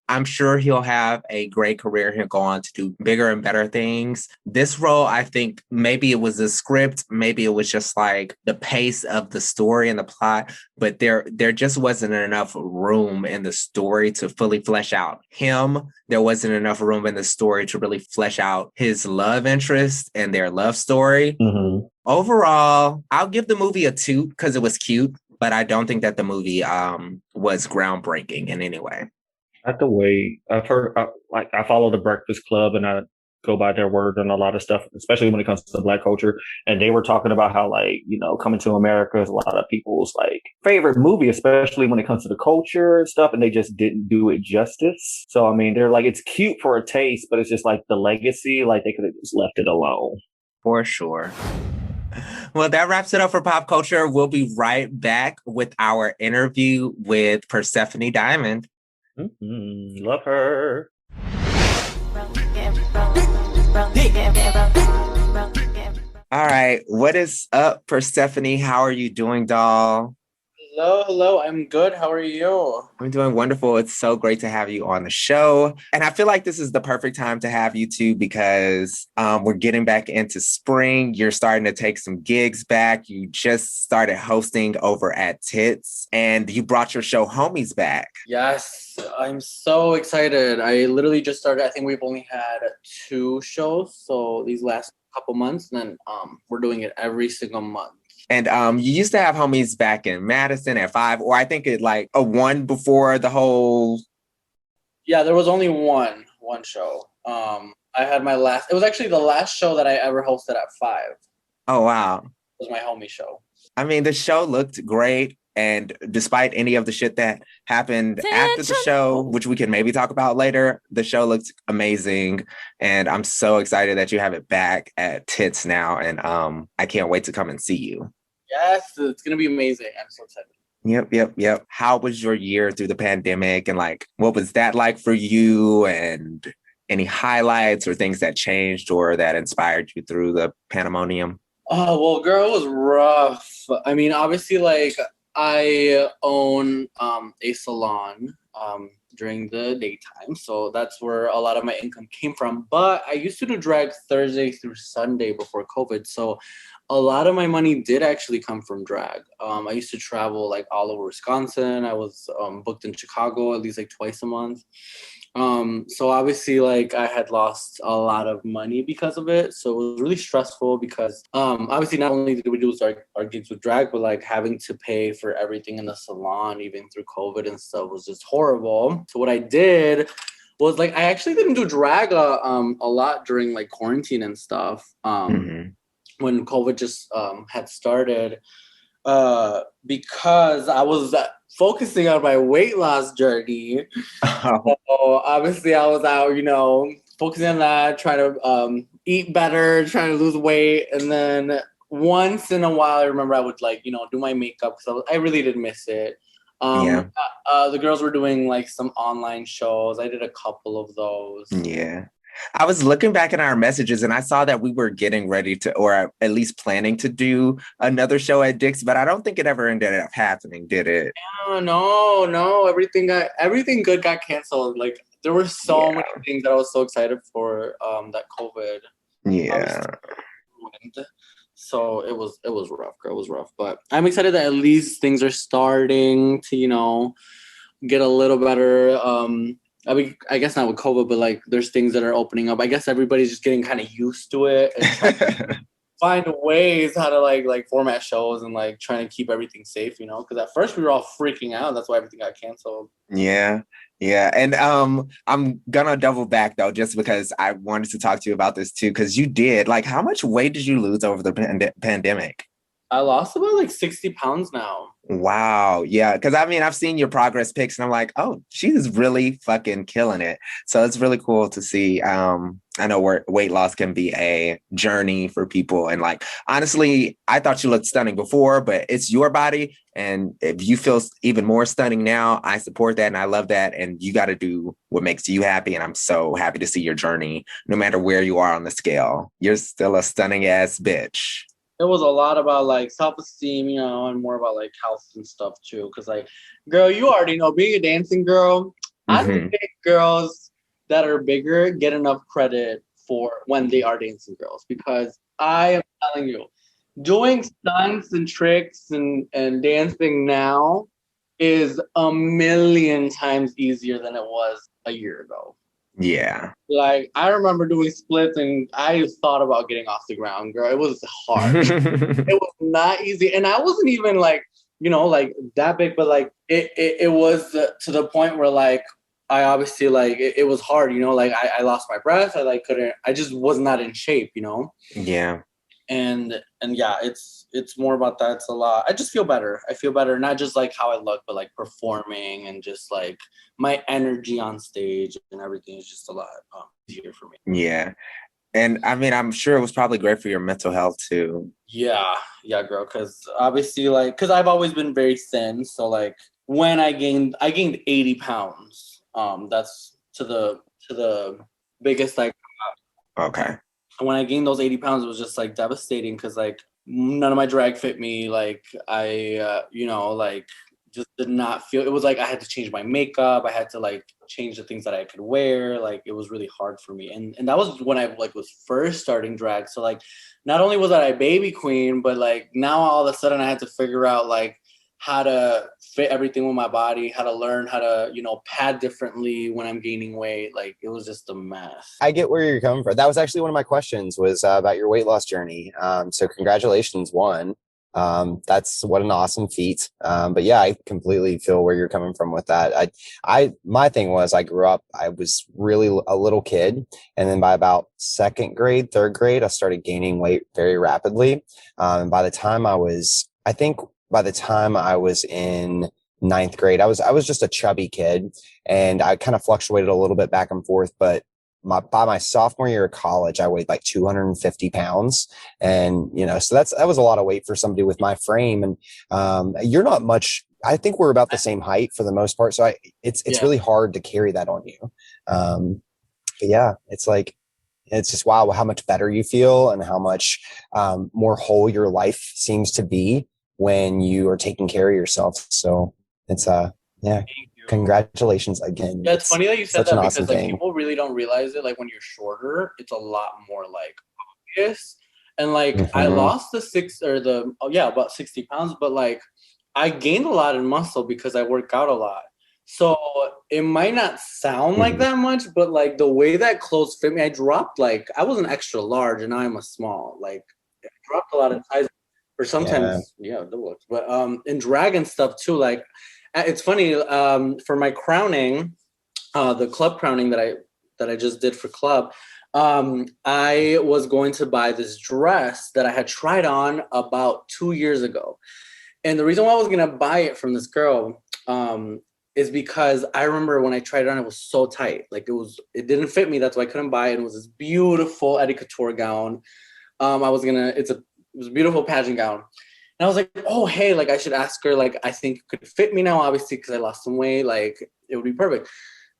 I'm sure he'll have a great career. He'll go on to do bigger and better things. This role, I think maybe it was the script, maybe it was just like the pace of the story and the plot, but there just wasn't enough room in the story to fully flesh out him. There wasn't enough room in the story to really flesh out his love interest and their love story. Overall, I'll give the movie a 2 because it was cute, but I don't think that the movie was groundbreaking in any way. Not the way I've heard, I follow the Breakfast Club and I go by their word on a lot of stuff, especially when it comes to Black culture. And they were talking about how, Coming to America is a lot of people's favorite movie, especially when it comes to the culture and stuff. And they just didn't do it justice. So, I mean, they're it's cute for a taste, but it's just the legacy, they could have just left it alone. For sure. Well, that wraps it up for pop culture. We'll be right back with our interview with Persephone Diamond. Love her. All right. What is up, Persephone? How are you doing, doll? Hello. I'm good. How are you? I'm doing wonderful. It's so great to have you on the show. And I feel like this is the perfect time to have you too, because we're getting back into spring. You're starting to take some gigs back. You just started hosting over at Tits, and you brought your show Homies back. Yes, I'm so excited. I literally just started. I think we've only had 2 shows. So these last couple months, and then we're doing it every single month. And you used to have Homies back in Madison at 5, or I think it a 1 before the whole. Yeah, there was only one show. I had my last. It was actually the last show that I ever hosted at 5. Oh wow! It was my homie show. I mean, the show looked great, and despite any of the shit that happened after the show, which we can maybe talk about later, the show looked amazing, and I'm so excited that you have it back at Tits now, and I can't wait to come and see you. Yes, it's gonna be amazing. I'm so excited. Yep. How was your year through the pandemic, and what was that like for you, and any highlights or things that changed or that inspired you through the pandemonium? Oh, well, girl, it was rough. I mean, obviously, I own a salon during the daytime, so that's where a lot of my income came from. But I used to do drag Thursday through Sunday before COVID, so a lot of my money did actually come from drag. I used to travel all over Wisconsin. I was booked in Chicago at least twice a month. So obviously I had lost a lot of money because of it. So it was really stressful because obviously not only did we do our gigs with drag, but having to pay for everything in the salon, even through COVID and stuff, was just horrible. So what I did was I actually didn't do drag a lot during quarantine and stuff. When COVID just had started, because I was focusing on my weight loss journey. So obviously I was out, focusing on that, trying to eat better, trying to lose weight. And then once in a while, I remember I would do my makeup because I really did miss it. The girls were doing some online shows. I did a couple of those. Yeah. I was looking back at our messages and I saw that we were getting ready to, or at least planning to do another show at Dick's, but I don't think it ever ended up happening, did it? No. Everything good got canceled. Like there were so many things that I was so excited for. That COVID. Yeah. So it was rough, girl. It was rough, but I'm excited that at least things are starting to, get a little better. I mean, I guess not with COVID, but like there's things that are opening up. I guess everybody's just getting kind of used to it and find ways how to like format shows and like trying to keep everything safe, because at first we were all freaking out. That's why everything got canceled. Yeah. And I'm gonna double back though, just because I wanted to talk to you about this too, because you did, like, how much weight did you lose over the pandemic? I lost about like 60 pounds now. Wow. Yeah. Because I mean, I've seen your progress pics and I'm like, oh, she's really fucking killing it. So it's really cool to see. I know weight loss can be a journey for people. And like, honestly, I thought you looked stunning before, but it's your body. And if you feel even more stunning now, I support that. And I love that. And you got to do what makes you happy. And I'm so happy to see your journey, no matter where you are on the scale. You're still a stunning ass bitch. It was a lot about like self-esteem, and more about like health and stuff too. Cause like, girl, you already know, being a dancing girl, I don't think girls that are bigger get enough credit for when they are dancing girls. Because I am telling you, doing stunts and tricks and dancing now is a million times easier than it was a year ago. Yeah. Like, I remember doing splits and I thought about getting off the ground, girl. It was hard. It was not easy. And I wasn't even like, like that big, but like it was to the point where like, I obviously like, it was hard, like I lost my breath. I just was not in shape, Yeah. And yeah, it's more about that. It's a lot. I just feel better. I feel better, not just like how I look, but like performing and just like my energy on stage and everything is just a lot easier for me. Yeah. And I mean, I'm sure it was probably great for your mental health too. Yeah, girl. Because obviously, like, because I've always been very thin. So like when I gained 80 pounds. That's to the biggest like. Okay. When I gained those 80 pounds, it was just like devastating because like none of my drag fit me. Like I, like just did not feel. It was like I had to change my makeup. I had to like change the things that I could wear. Like it was really hard for me. And that was when I like was first starting drag. So like not only was I a baby queen, but like now all of a sudden I had to figure out like how to fit everything with my body, how to learn how to, pad differently when I'm gaining weight. Like it was just a mess. I get where you're coming from. That was actually one of my questions was about your weight loss journey. So congratulations, one. That's what an awesome feat. But yeah, I completely feel where you're coming from with that. My thing was I grew up, I was really a little kid. And then by about second grade, third grade, I started gaining weight very rapidly. And by the time I was in ninth grade, I was just a chubby kid and I kind of fluctuated a little bit back and forth, but by my sophomore year of college, I weighed like 250 pounds. And, so that was a lot of weight for somebody with my frame. And, you're not much, I think we're about the same height for the most part. So it's really hard to carry that on you. But yeah, it's just, wow, how much better you feel and how much, more whole your life seems to be when you are taking care of yourself. So it's, congratulations again. Yeah, it's funny that you said that because awesome like thing. people really don't realize it. Like when you're shorter, it's a lot more like obvious. And like I lost about 60 pounds, but like I gained a lot in muscle because I work out a lot. So it might not sound like that much, but like the way that clothes fit me, I dropped like I was an extra large and now I'm a small. Like I dropped a lot of size. Or sometimes, double. But in drag and stuff too, like it's funny. For my crowning, the club crowning that I just did for club, I was going to buy this dress that I had tried on about 2 years ago, and the reason why I was gonna buy it from this girl is because I remember when I tried it on, it was so tight, like it didn't fit me. That's why I couldn't buy it. It was this beautiful Eddie Couture gown. It was a beautiful pageant gown. And I was like, oh, hey, I should ask her, I think it could fit me now, obviously, because I lost some weight. It would be perfect.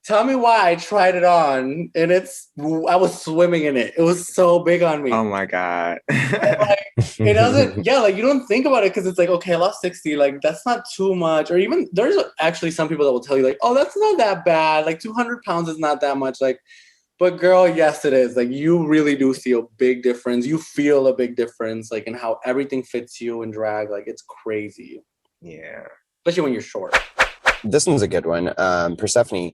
Tell me why I tried it on, and I was swimming in it. It was so big on me. Oh my God. Like, it doesn't, yeah, like you don't think about it because it's like, okay, I lost 60, like that's not too much. Or even there's actually some people that will tell you, like, oh, that's not that bad. Like 200 pounds is not that much. Like, but girl, yes, it is. Like you really do see a big difference. You feel a big difference, like in how everything fits you in drag. Like it's crazy. Yeah. Especially when you're short. This one's a good one. Persephone,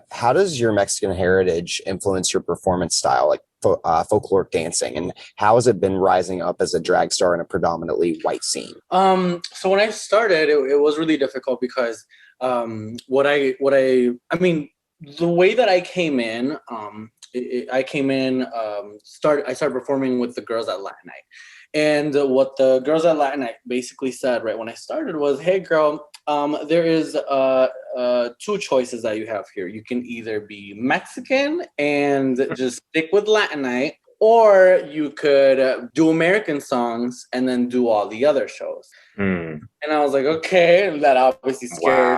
how does your Mexican heritage influence your performance style, like folkloric dancing, and how has it been rising up as a drag star in a predominantly white scene? So when I started, it was really difficult because I mean, the way that I came in, I started performing with the girls at Latin Night. And what the girls at Latin Night basically said right when I started was, hey girl, there is two choices that you have here. You can either be Mexican and just stick with Latin Night, or you could do American songs and then do all the other shows. And I was like, okay, and that obviously scared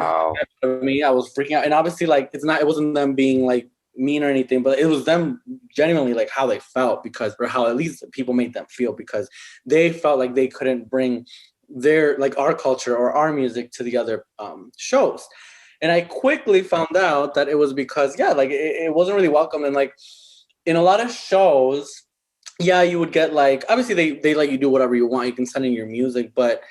me. I was freaking out. And obviously, like, it wasn't them being like mean or anything, but it was them genuinely like how they felt, because, or how at least people made them feel, because they felt like they couldn't bring their, like, our culture or our music to the other shows. And I quickly found out that it was because, yeah, like it wasn't really welcome. And like in a lot of shows, yeah, you would get like, obviously they let you do whatever you want. You can send in your music, but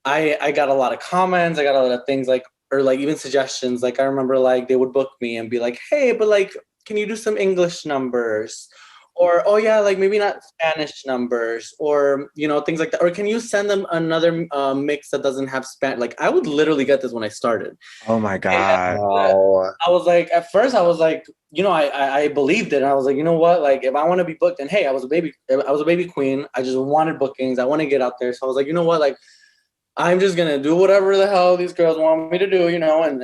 I got a lot of comments. I got a lot of things like, or like even suggestions. Like I remember like they would book me and be like, hey, but like, can you do some English numbers? Or, oh yeah, like maybe not Spanish numbers, or, you know, things like that. Or can you send them another mix that doesn't have Spanish? Like I would literally get this when I started. Oh my God. I was like, at first I was like, you know, I believed it. And I was like, you know what? Like if I want to be booked, and hey, I was a baby queen. I just wanted bookings. I want to get out there. So I was like, you know what? Like I'm just going to do whatever the hell these girls want me to do, you know, and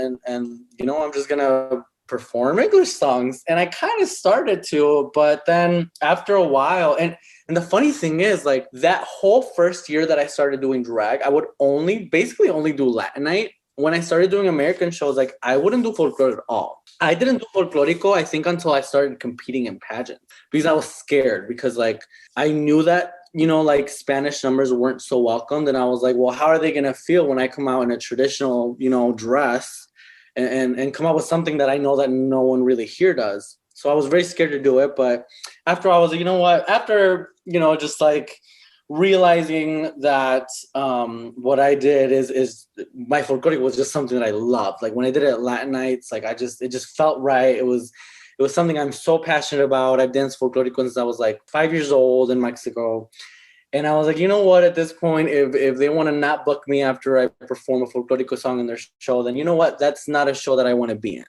you know, I'm just going to perform English songs. And I kind of started to, but then after a while, and the funny thing is, like that whole first year that I started doing drag, I would basically only do Latin Night. When I started doing American shows, like I wouldn't do folklore at all. I didn't do Folklórico, I think, until I started competing in pageants, because I was scared, because like I knew that, you know, like Spanish numbers weren't so welcomed. And I was like, well, how are they going to feel when I come out in a traditional, you know, dress and come out with something that I know that no one really here does? So I was very scared to do it. But after I was like, you know what, after, you know, just like realizing that what I did is my folkloric was just something that I loved. Like when I did it at Latin Nights, like it just felt right. It was something I'm so passionate about. I've danced folklorico since I was like 5 years old in Mexico. And I was like, you know what, at this point, if they want to not book me after I perform a folklorico song in their show, then you know what, that's not a show that I want to be in.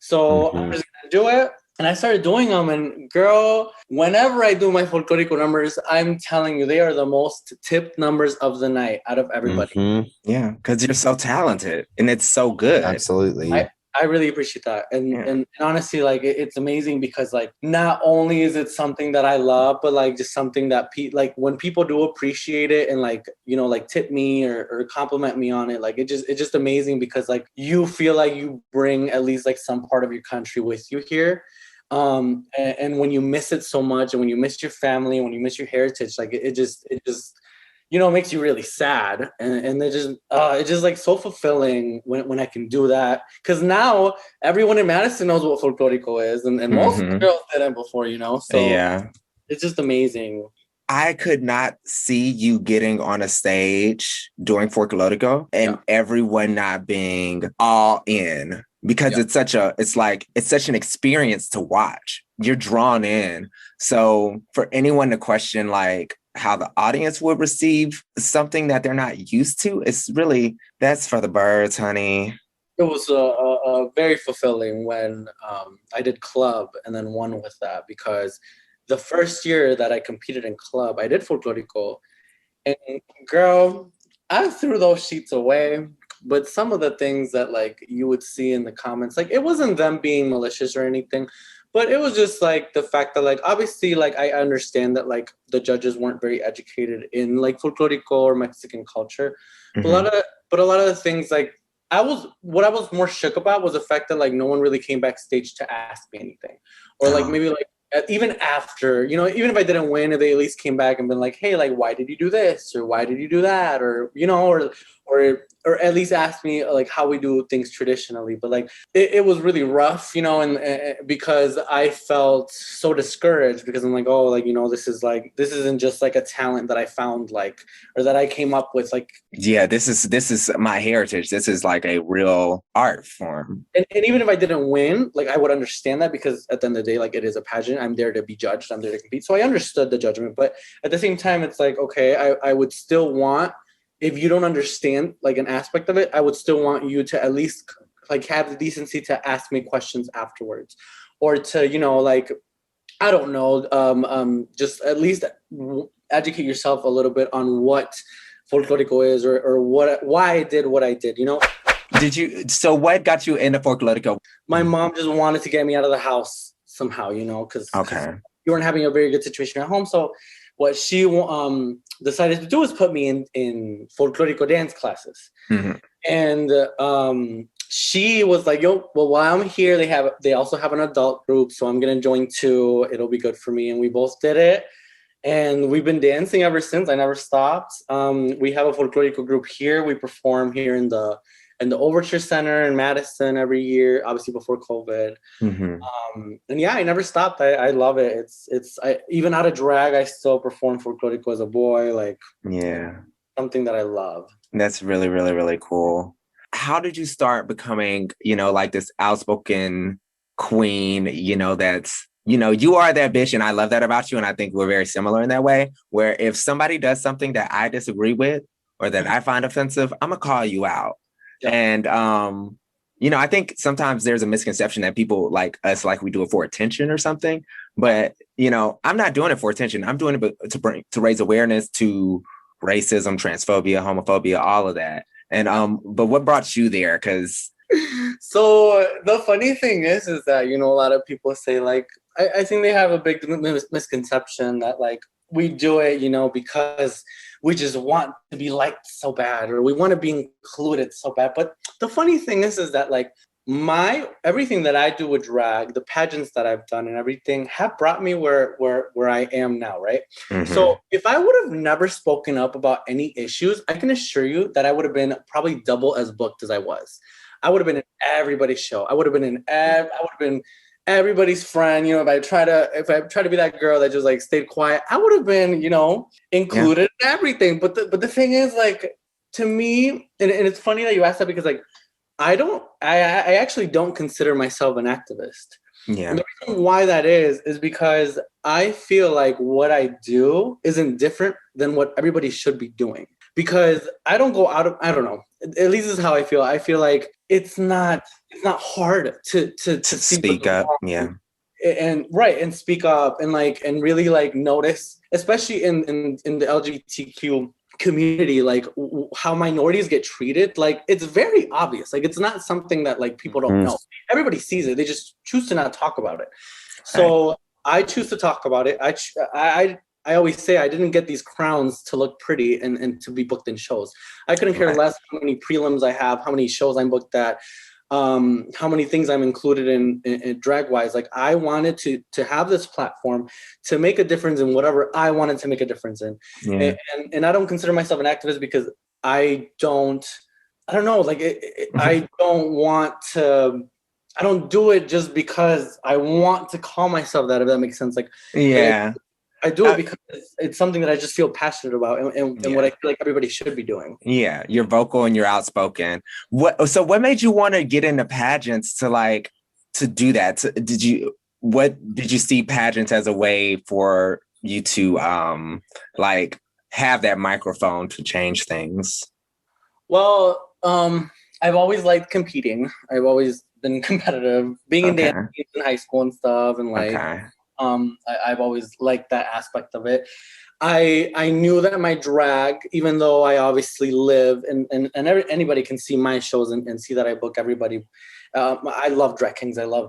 So I'm just going to do it. And I started doing them, and girl, whenever I do my folklorico numbers, I'm telling you, they are the most tipped numbers of the night out of everybody. Yeah, because you're so talented and it's so good. Absolutely. I really appreciate that. And honestly, like it's amazing, because like not only is it something that I love, but like just something that like when people do appreciate it and like, you know, like tip me or compliment me on it, like it's just amazing, because like you feel like you bring at least like some part of your country with you here. And when you miss it so much, and when you miss your family, when you miss your heritage, like it just you know, makes you really sad. And it's just like so fulfilling when I can do that, because now everyone in Madison knows what folklorico is, and most girls didn't before, you know. So yeah, it's just amazing. I could not see you getting on a stage doing Folklórico and everyone not being all in, because it's such an experience to watch. You're drawn in. So for anyone to question like how the audience would receive something that they're not used to, it's really, that's for the birds, honey. It was very fulfilling when I did club and then won with that, because the first year that I competed in club, I did Folklórico, and girl, I threw those sheets away. But some of the things that like you would see in the comments, like it wasn't them being malicious or anything, but it was just like the fact that like obviously like I understand that like the judges weren't very educated in like Folklórico or Mexican culture, but a lot of the things like what I was more shook about was the fact that like no one really came backstage to ask me anything, or like maybe like even after, you know, even if I didn't win, if they at least came back and been like, hey, like why did you do this or why did you do that, or you know, or at least ask me like how we do things traditionally. But like it was really rough, you know, and because I felt so discouraged because I'm like, oh, like, you know, this isn't just like a talent that I found, like, or that I came up with, like, yeah, this is my heritage. This is like a real art form. and even if I didn't win, like I would understand that, because at the end of the day, like, it is a pageant. I'm there to be judged. I'm there to compete. So I understood the judgment, but at the same time, it's like, okay, I would still want, if you don't understand like an aspect of it, I would still want you to at least like have the decency to ask me questions afterwards, or to, you know, like, I don't know, just at least educate yourself a little bit on what Folklórico is, or why I did what I did, you know? So what got you into Folklórico? My mom just wanted to get me out of the house somehow, you know, because you weren't having a very good situation at home. So what she decided to do was put me in Folklórico dance classes. Mm-hmm. And she was like, yo, well, while I'm here, they also have an adult group, so I'm gonna join too. It'll be good for me. And we both did it. And we've been dancing ever since. I never stopped. We have a Folklórico group here. We perform here in the Overture Center in Madison every year, obviously before COVID. Mm-hmm. And yeah, I never stopped. I love it. Even out of drag, I still perform Folklórico as a boy. Like, yeah, something that I love. That's really, really, really cool. How did you start becoming, you know, like this outspoken queen, you know, that's, you know, you are that bitch, and I love that about you. And I think we're very similar in that way, where if somebody does something that I disagree with or that I find offensive, I'm gonna call you out. Yeah. And, you know, I think sometimes there's a misconception that people like us, like we do it for attention or something. But, you know, I'm not doing it for attention. I'm doing it to raise awareness to racism, transphobia, homophobia, all of that. And but what brought you there? Because so the funny thing is that, you know, a lot of people say, like, I think they have a big misconception that like we do it, you know, because we just want to be liked so bad, or we want to be included so bad. But the funny thing is that like everything that I do with drag, the pageants that I've done and everything, have brought me where I am now, right? Mm-hmm. So if I would have never spoken up about any issues, I can assure you that I would have been probably double as booked as I was. I would have been in everybody's show. I would have been everybody's friend. You know, if I try to be that girl that just like stayed quiet, I would have been, you know, included in everything. But the thing is, like, to me, and it's funny that you asked that, because like I actually don't consider myself an activist. Yeah. And the reason why that is because I feel like what I do isn't different than what everybody should be doing. Because I don't go out of, I don't know, at least this is how I feel. I feel like it's not hard to speak up. Yeah. And speak up and really like notice, especially in the LGBTQ community, like how minorities get treated. Like, it's very obvious. Like, it's not something that like people don't know. Everybody sees it. They just choose to not talk about it. So I choose to talk about it. I always say I didn't get these crowns to look pretty and to be booked in shows. I couldn't care less how many prelims I have, how many shows I'm booked at, how many things I'm included in drag wise. Like, I wanted to have this platform to make a difference in whatever I wanted to make a difference in. Yeah. And I don't consider myself an activist because I don't know, like I don't do it just because I want to call myself that, if that makes sense. Like, yeah. I do it because it's something that I just feel passionate about, and what I feel like everybody should be doing. Yeah, you're vocal and you're outspoken. What made you want to get into pageants to do that? Did you see pageants as a way for you to have that microphone to change things? Well, I've always liked competing. I've always been competitive, being in dance in high school and stuff, and I've always liked that aspect of it. I knew that my drag, even though I obviously live and anybody can see my shows and see that I book everybody. I love drag kings. I love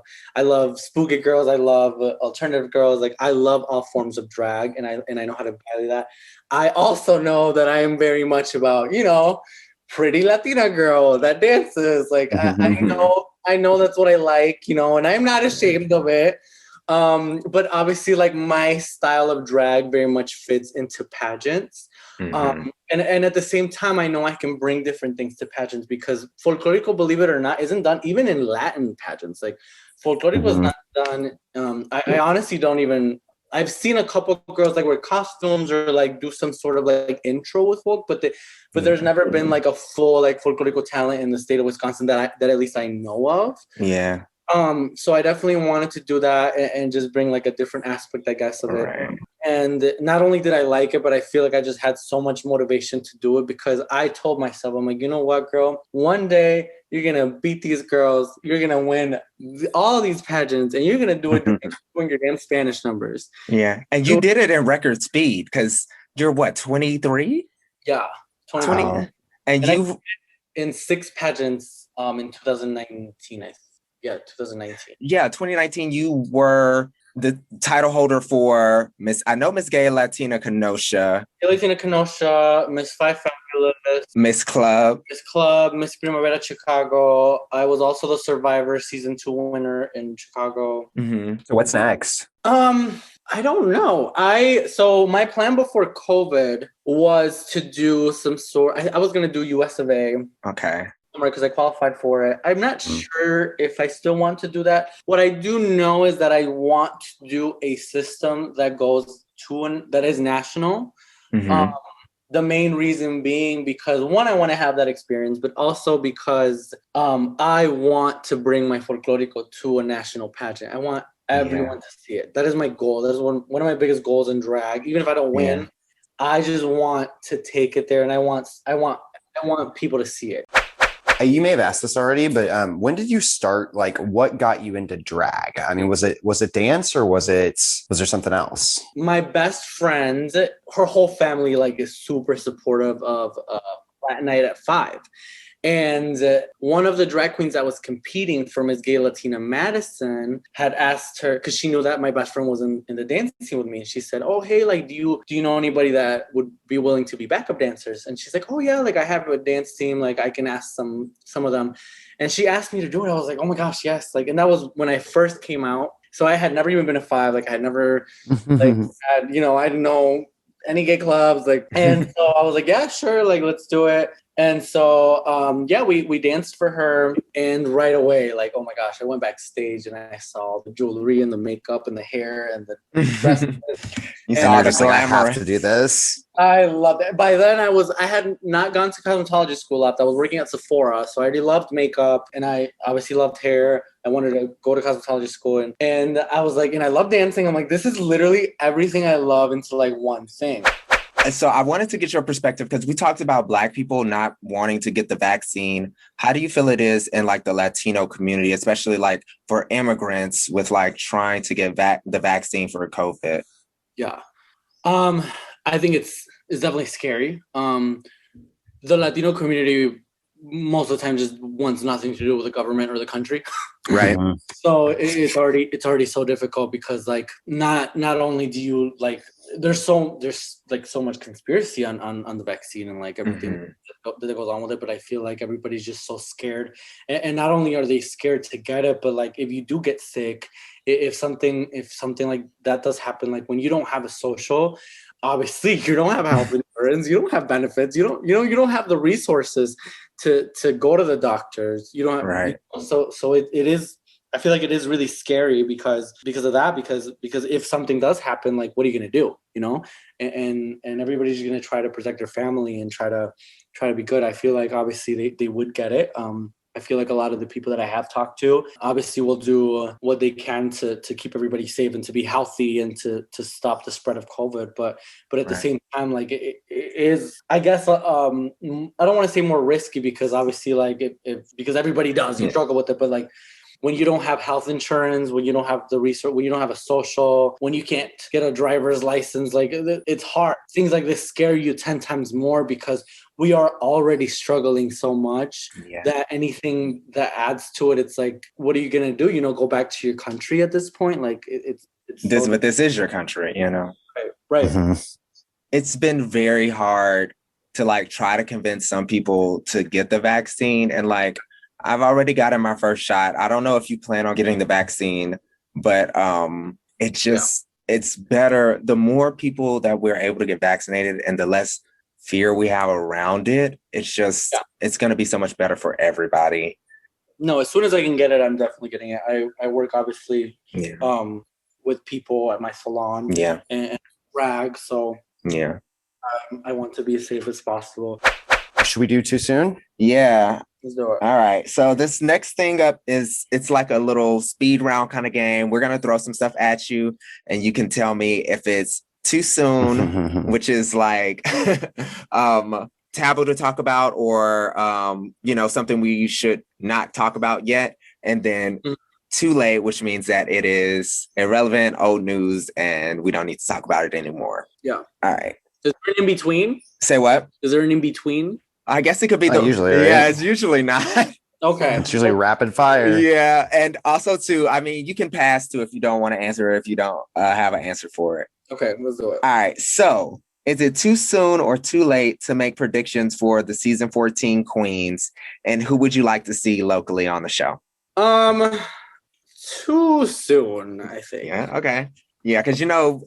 spooky girls. I love alternative girls. Like, I love all forms of drag, and I know how to value that. I also know that I am very much about, you know, pretty Latina girl that dances. Like I know that's what I like, you know, and I'm not ashamed of it. But obviously, like my style of drag very much fits into pageants. And at the same time, I know I can bring different things to pageants because Folklórico, believe it or not, isn't done even in Latin pageants. Like Folklórico was not done. I honestly don't even. I've seen a couple girls like wear costumes or like do some sort of like intro with folk, but there's never been like a full like Folklórico talent in the state of Wisconsin that at least I know of. Yeah. So I definitely wanted to do that and just bring like a different aspect, I guess, of it. And not only did I like it, but I feel like I just had so much motivation to do it because I told myself, I'm like, you know what, girl? One day you're going to beat these girls. You're going to win all these pageants and you're going to do it doing your damn Spanish numbers. Yeah. And you did it in record speed because you're what, 23? Yeah. 20. And you in 6 pageants in 2019, I think. Yeah, 2019. Yeah, 2019, you were the title holder for Miss Gay Latina Kenosha. Gay Latina Kenosha, Miss Five Fabulous. Miss Club. Miss Primavera Chicago. I was also the Survivor Season 2 winner in Chicago. So what's next? I don't know. So my plan before COVID was to do some sort. I was gonna do US of A. Okay. Because I qualified for it. I'm not sure if I still want to do that. What I do know is that I want to do a system that goes that is national. The main reason being because one, I want to have that experience, but also because I want to bring my Folklórico to a national pageant. I want everyone to see it. That is my goal. That is one of my biggest goals in drag. Even if I don't win, I just want to take it there, and I want people to see it. You may have asked this already, but when did you start? Like, what got you into drag? I mean, was it dance or was there something else? My best friend, her whole family like is super supportive of Latin Night at 5. And one of the drag queens that was competing for Miss Gay Latina Madison had asked her, because she knew that my best friend was in the dance team with me. And she said, oh, hey, like, do you know anybody that would be willing to be backup dancers? And she's like, oh, yeah, like I have a dance team. Like I can ask some of them. And she asked me to do it. I was like, oh my gosh, yes. Like, and that was when I first came out. So I had never even been to 5. Like I had never, like, I didn't know any gay clubs. Like, and so I was like, yeah, sure. Like, let's do it. And so, we danced for her, and right away, like, oh my gosh, I went backstage and I saw the jewelry and the makeup and the hair and the dresses. You saw just like, I have to do this. I loved it. By then, I had not gone to cosmetology school yet. I was working at Sephora, so I already loved makeup, and I obviously loved hair. I wanted to go to cosmetology school, and I was like, and I love dancing. I'm like, this is literally everything I love into like one thing. So I wanted to get your perspective because we talked about Black people not wanting to get the vaccine. How do you feel it is in like the Latino community, especially like for immigrants with like trying to get the vaccine for COVID? Yeah. I think it's definitely scary. The Latino community most of the time just wants nothing to do with the government or the country. Right. So it's already so difficult because like not only do you like there's like so much conspiracy on the vaccine and like everything that goes on with it, but I feel like everybody's just so scared, and not only are they scared to get it, but like if you do get sick, if something like that does happen, like when you don't have a social, obviously you don't have health insurance, you don't have benefits, you don't have the resources to go to the doctors, you don't have, right. So it is. I feel like it is really scary because of that, because if something does happen, like what are you gonna do, and everybody's gonna try to protect their family and try to be good. I feel like obviously they would get it. I feel like a lot of the people that I have talked to obviously will do what they can to keep everybody safe and to be healthy and to stop the spread of COVID. But at the same time, like it is, I guess, I don't want to say more risky because obviously like because everybody does struggle with it, but like when you don't have health insurance, when you don't have the resource, when you don't have a social, when you can't get a driver's license, like it's hard. Things like this scare you 10 times more because we are already struggling so much that anything that adds to it, it's like, what are you going to do? Go back to your country at this point? Like this is your country, Right. It's been very hard to like try to convince some people to get the vaccine. And like, I've already gotten my first shot. I don't know if you plan on getting the vaccine, but it's better. The more people that we're able to get vaccinated and the less fear we have around it, it's going to be so much better for everybody. No, as soon as I can get it, I'm definitely getting it. I work obviously with people at my salon and rag, so I want to be as safe as possible. Should we do too soon? Yeah. Let's do it. All right. So this next thing up it's like a little speed round kind of game. We're gonna throw some stuff at you, and you can tell me if it's too soon, which is like taboo to talk about, or something we should not talk about yet, and then too late, which means that it is irrelevant, old news, and we don't need to talk about it anymore. Yeah. All right. Is there an in between? Say what? Is there an in between? I guess it could be usually, right? Yeah, it's usually not. Okay. It's usually rapid fire. Yeah. And also too, I mean, you can pass too if you don't want to answer it, if you don't have an answer for it. Okay, let's do it. All right. So is it too soon or too late to make predictions for the season 14 queens? And who would you like to see locally on the show? Too soon, I think. Yeah. Okay. Yeah. Cause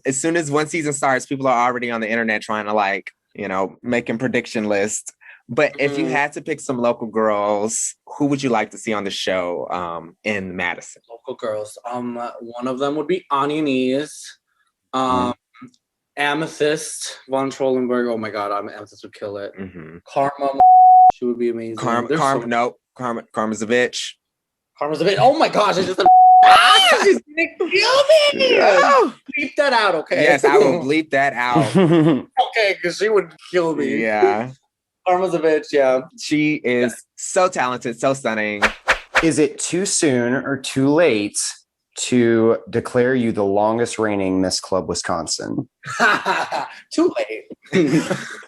as soon as one season starts, people are already on the internet trying to making prediction lists. But if you had to pick some local girls, who would you like to see on the show in Madison? Local girls. One of them would be Anya Nees. Amethyst von Trollenberg. Oh my God, Amethyst would kill it. Karma, she would be amazing. Karma's a bitch. Karma's a bitch. Oh my gosh, I just she's gonna kill me. Oh. Bleep that out, okay? Yes, I will bleep that out. Okay, because she would kill me. Yeah. Karma's a bitch, yeah. She is so talented, so stunning. Is it too soon or too late to declare you the longest reigning Miss Club Wisconsin? Too late.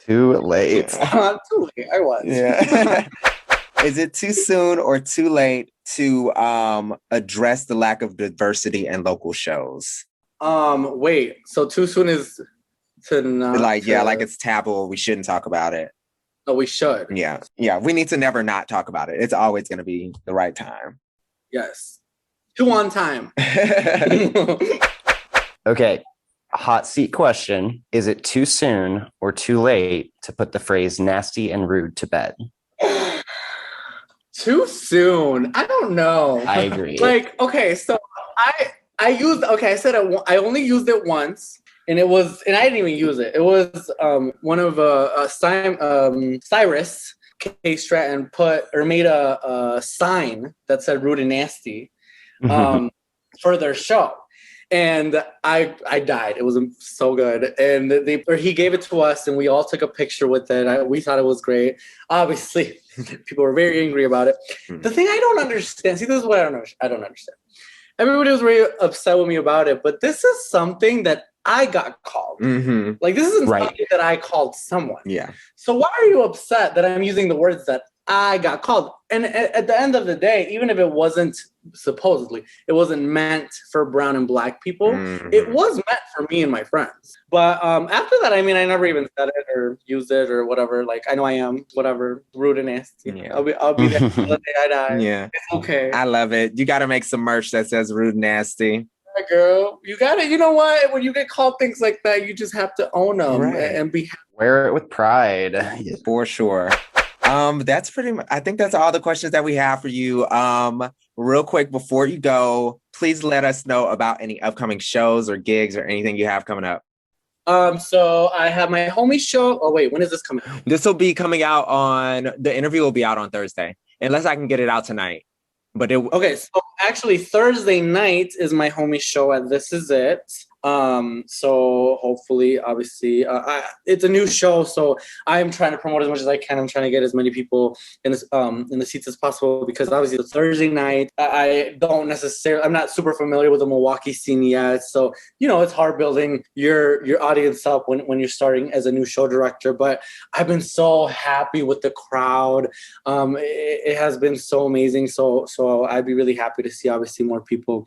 Too late. Too late. I was. Yeah. Is it too soon or too late to address the lack of diversity in local shows? Wait. So too soon is to not like it's taboo. We shouldn't talk about it. No, we should. Yeah. Yeah. We need to never not talk about it. It's always going to be the right time. Yes. 2 on time. Okay. Hot seat question. Is it too soon or too late to put the phrase nasty and rude to bed? Too soon. I don't know. I agree. Okay, so I said I only used it once. And I didn't even use it. It was one of Cyrus K. Stratton made a sign that said rude and nasty for their show. And I died. It was so good. And he gave it to us and we all took a picture with it. We thought it was great. Obviously, people were very angry about it. The thing I don't understand, this is what I don't understand. Everybody was very upset with me about it, but this is something that I got called. Like, this isn't something that I called someone. Yeah. So why are you upset that I'm using the words that I got called? And at the end of the day, even if it wasn't it wasn't meant for brown and black people, it was meant for me and my friends. But after that, I mean, I never even said it or used it or whatever. Like, I know I am, whatever, rude and nasty. Yeah. I'll be there until the day I die. Yeah. It's okay. I love it. You got to make some merch that says rude and nasty. Yeah, girl. You got to, you know what? When you get called things like that, you just have to own them and be happy. Wear it with pride. For sure. That's pretty much, I think that's all the questions that we have for you. Real quick, before you go, please let us know about any upcoming shows or gigs or anything you have coming up. So I have my homie show. Oh wait, when is this coming out? This will be coming out the interview will be out on Thursday, unless I can get it out tonight. But okay, so actually Thursday night is my homie show at This Is It. So hopefully, obviously, it's a new show, so I'm trying to promote as much as I can. I'm trying to get as many people in the seats as possible, because obviously the Thursday night, I'm not super familiar with the Milwaukee scene yet, so it's hard building your audience up when you're starting as a new show director. But I've been so happy with the crowd. It has been so amazing. So I'd be really happy to see obviously more people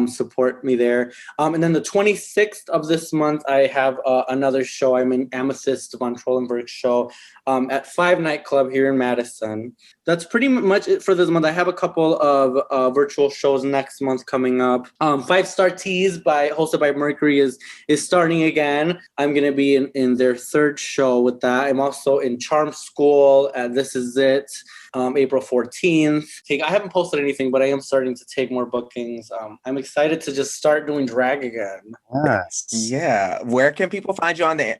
support me there. And then the 26th 26th of this month, I have another show. I'm in Amethyst von Trollenberg's show at 5 Nightclub here in Madison. That's pretty much it for this month. I have a couple of virtual shows next month coming up. 5 Star Teas hosted by Mercury is starting again. I'm going to be in their 3rd show with that. I'm also in Charm School at This Is It, April 14th. I haven't posted anything, but I am starting to take more bookings. I'm excited to just start doing drag again. Yes. Yeah. Where can people find you on the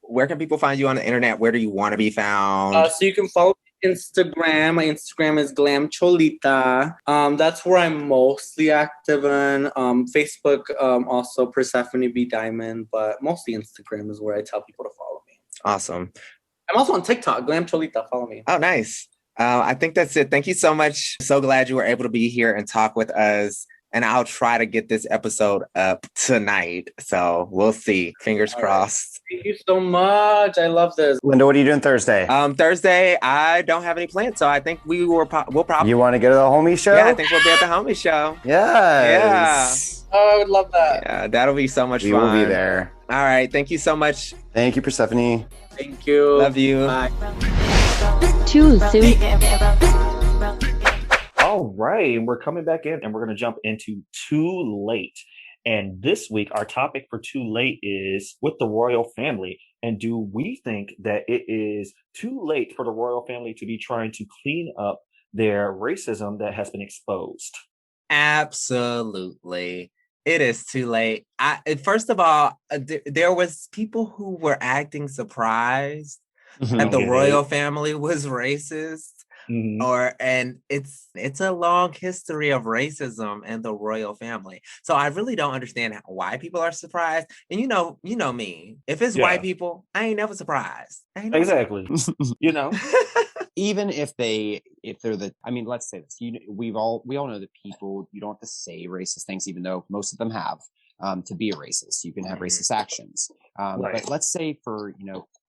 internet? Where do you want to be found? So you can follow Instagram. My Instagram is glamcholita. That's where I'm mostly active in. Facebook, also Persephone B Diamond, but mostly Instagram is where I tell people to follow me. Awesome. I'm also on TikTok, glamcholita. Follow me. Oh, nice. I think that's it. Thank you so much. So glad you were able to be here and talk with us. And I'll try to get this episode up tonight. So we'll see. Fingers crossed. Thank you so much. I love this. Linda, what are you doing Thursday? Thursday, I don't have any plans. So I think we'll probably... You want to go to the homie show? Yeah, I think we'll be at the homie show. Yes. Yeah. Oh, I would love that. Yeah, that'll be so much fun. We will be there. All right. Thank you so much. Thank you, Persephone. Thank you. Love you. Bye. Too soon. All right, we're coming back in and we're going to jump into Too Late. And this week, our topic for Too Late is with the royal family. And do we think that it is too late for the royal family to be trying to clean up their racism that has been exposed? Absolutely. It is too late. First of all, there was people who were acting surprised that the royal family was racist. And it's a long history of racism in the royal family. So I really don't understand why people are surprised. And you know me. If it's white people, I ain't never surprised. Exactly. Even if they're let's say this. We all know that people, you don't have to say racist things, even though most of them have. To be a racist, you can have racist actions. But let's say for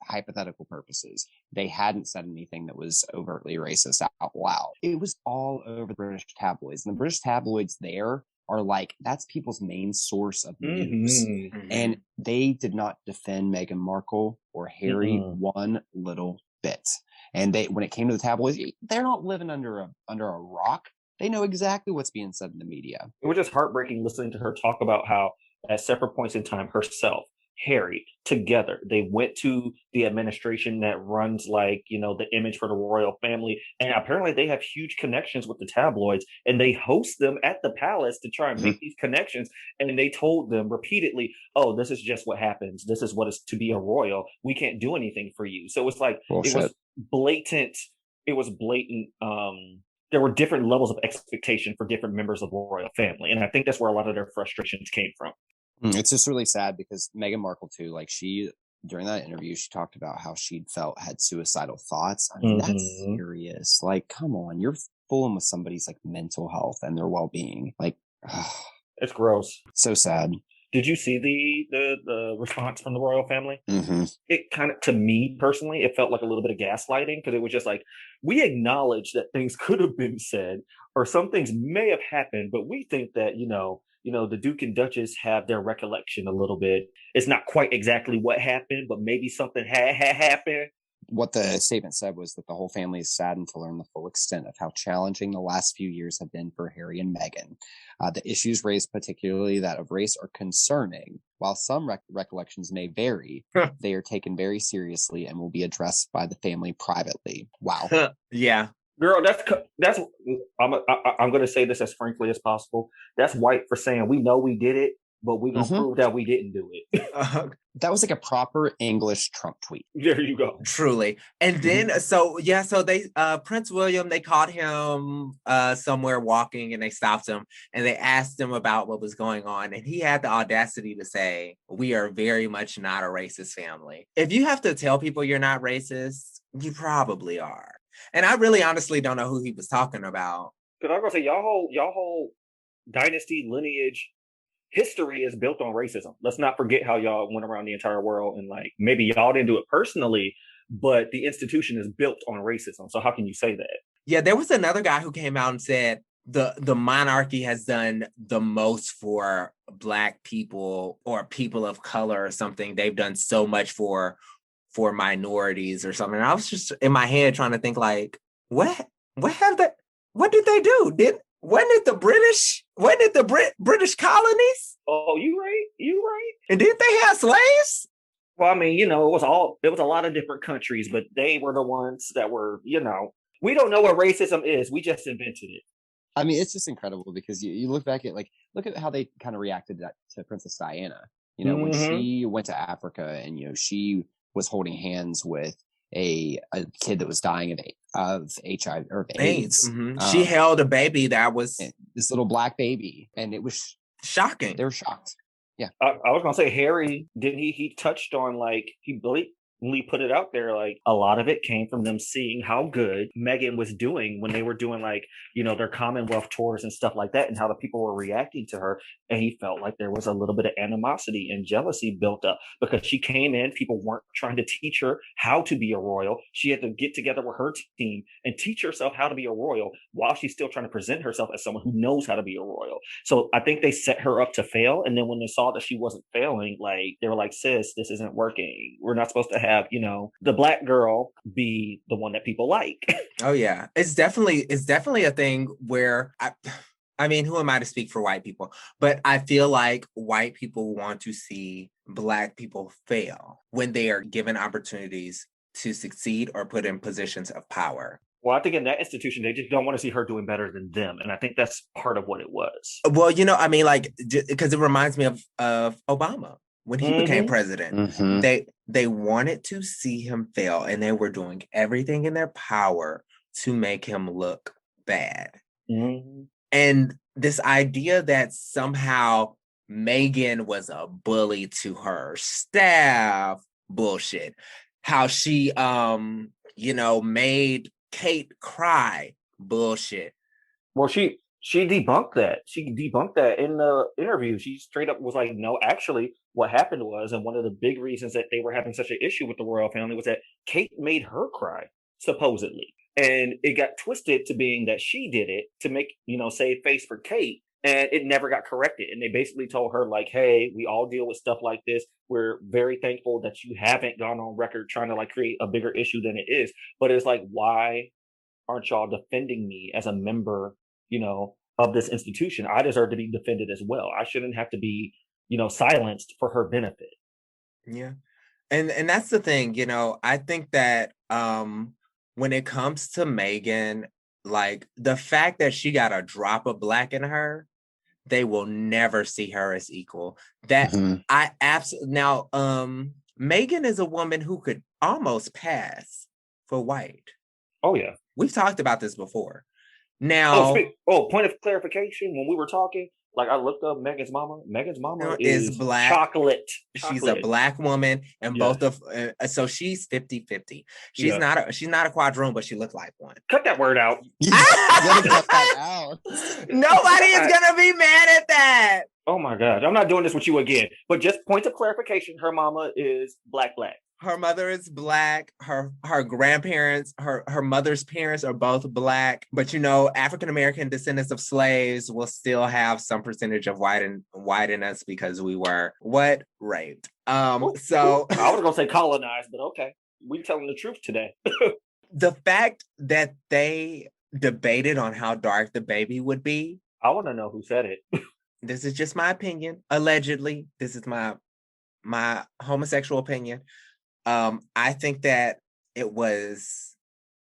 hypothetical purposes, they hadn't said anything that was overtly racist out loud. It was all over the British tabloids. And the British tabloids there are like, that's people's main source of news. And they did not defend Meghan Markle or Harry one little bit. And when it came to the tabloids, they're not living under a rock. They know exactly what's being said in the media. It was just heartbreaking listening to her talk about how at separate points in time, herself, Harry, together, they went to the administration that runs the image for the royal family. And apparently they have huge connections with the tabloids and they host them at the palace to try and make these connections. And they told them repeatedly, oh, this is just what happens. This is what it's to be a royal. We can't do anything for you. So it's like, Bullshit. It was blatant. There were different levels of expectation for different members of the royal family. And I think that's where a lot of their frustrations came from. It's just really sad because Meghan Markle too, during that interview, she talked about how she'd had suicidal thoughts. I mean, that's serious. Like, come on, you're fooling with somebody's mental health and their well-being. It's gross. So sad. Did you see the response from the royal family? It kind of, to me personally, it felt like a little bit of gaslighting because it was just like, we acknowledge that things could have been said or some things may have happened, but we think that, the Duke and Duchess have their recollection a little bit. It's not quite exactly what happened, but maybe something had happened. What the statement said was that the whole family is saddened to learn the full extent of how challenging the last few years have been for Harry and Meghan. The issues raised, particularly that of race, are concerning. While some recollections may vary, they are taken very seriously and will be addressed by the family privately. Wow. Yeah. Girl, that's. I'm going to say this as frankly as possible. That's white for saying we know we did it, but we're going to prove that we didn't do it. That was like a proper English Trump tweet. There you go. Truly. And then, so they, Prince William, they caught him somewhere walking and they stopped him and they asked him about what was going on. And he had the audacity to say, we are very much not a racist family. If you have to tell people you're not racist, you probably are. And I really honestly don't know who he was talking about. Because I'm going to say, y'all whole dynasty lineage history is built on racism. Let's not forget how y'all went around the entire world and maybe y'all didn't do it personally, but the institution is built on racism. So how can you say that? Yeah, there was another guy who came out and said, the monarchy has done the most for Black people or people of color or something. They've done so much for minorities or something. And I was just in my head trying to think like, what did they do? Wasn't it the British? Wasn't it the British colonies? Oh, you right. And didn't they have slaves? Well, I mean, it was a lot of different countries, but they were the ones that were, we don't know what racism is. We just invented it. I mean, it's just incredible because you look back at look at how they kind of reacted to Princess Diana. When she went to Africa and she was holding hands with a kid that was dying of HIV or AIDS. She held a baby that was this little Black baby, and it was shocking. They were shocked. Yeah, I was gonna say Harry. Didn't he touched on he blatantly put it out there, a lot of it came from them seeing how good Meghan was doing when they were doing their Commonwealth tours and stuff like that, and how the people were reacting to her. And he felt like there was a little bit of animosity and jealousy built up because she came in, people weren't trying to teach her how to be a royal. She had to get together with her team and teach herself how to be a royal while she's still trying to present herself as someone who knows how to be a royal. So I think they set her up to fail. And then when they saw that she wasn't failing, they were like, sis, this isn't working. We're not supposed to have the Black girl be the one that people like. Oh yeah, it's definitely a thing where I mean, who am I to speak for white people? But I feel like white people want to see Black people fail when they are given opportunities to succeed or put in positions of power. Well, I think in that institution, they just don't want to see her doing better than them. And I think that's part of what it was. Well, I mean, because it reminds me of Obama. When he became president, they wanted to see him fail, and they were doing everything in their power to make him look bad. And this idea that somehow Meghan was a bully to her staff, bullshit. How she, made Kate cry, bullshit. Well, she debunked that. She debunked that in the interview. She straight up was like, no, actually, what happened was, and one of the big reasons that they were having such an issue with the royal family was that Kate made her cry, supposedly. And it got twisted to being that she did it to make, save face for Kate. And it never got corrected. And they basically told her, hey, we all deal with stuff like this. We're very thankful that you haven't gone on record trying to create a bigger issue than it is. But it's why aren't y'all defending me as a member, of this institution? I deserve to be defended as well. I shouldn't have to be, silenced for her benefit. Yeah. And that's the thing, I think that when it comes to Meghan, the fact that she got a drop of Black in her, they will never see her as equal. That I absolutely now Meghan is a woman who could almost pass for white. Oh yeah. We've talked about this before. Now point of clarification, when we were talking, I looked up Meghan's mama. Meghan's mama is Black. Chocolate. She's a Black woman, and both of so she's 50-50. She's not a quadroon, but she looks like one. Cut that word out. Nobody is gonna be mad at that. Oh my God, I'm not doing this with you again. But just point of clarification: her mama is Black. Her mother is Black. Her grandparents, her mother's parents are both Black. But African American descendants of slaves will still have some percentage of white in us because we were raped. So I was gonna say colonized, but okay, we telling the truth today. The fact that they debated on how dark the baby would be. I want to know who said it. This is just my opinion. Allegedly, this is my homosexual opinion. I think that it was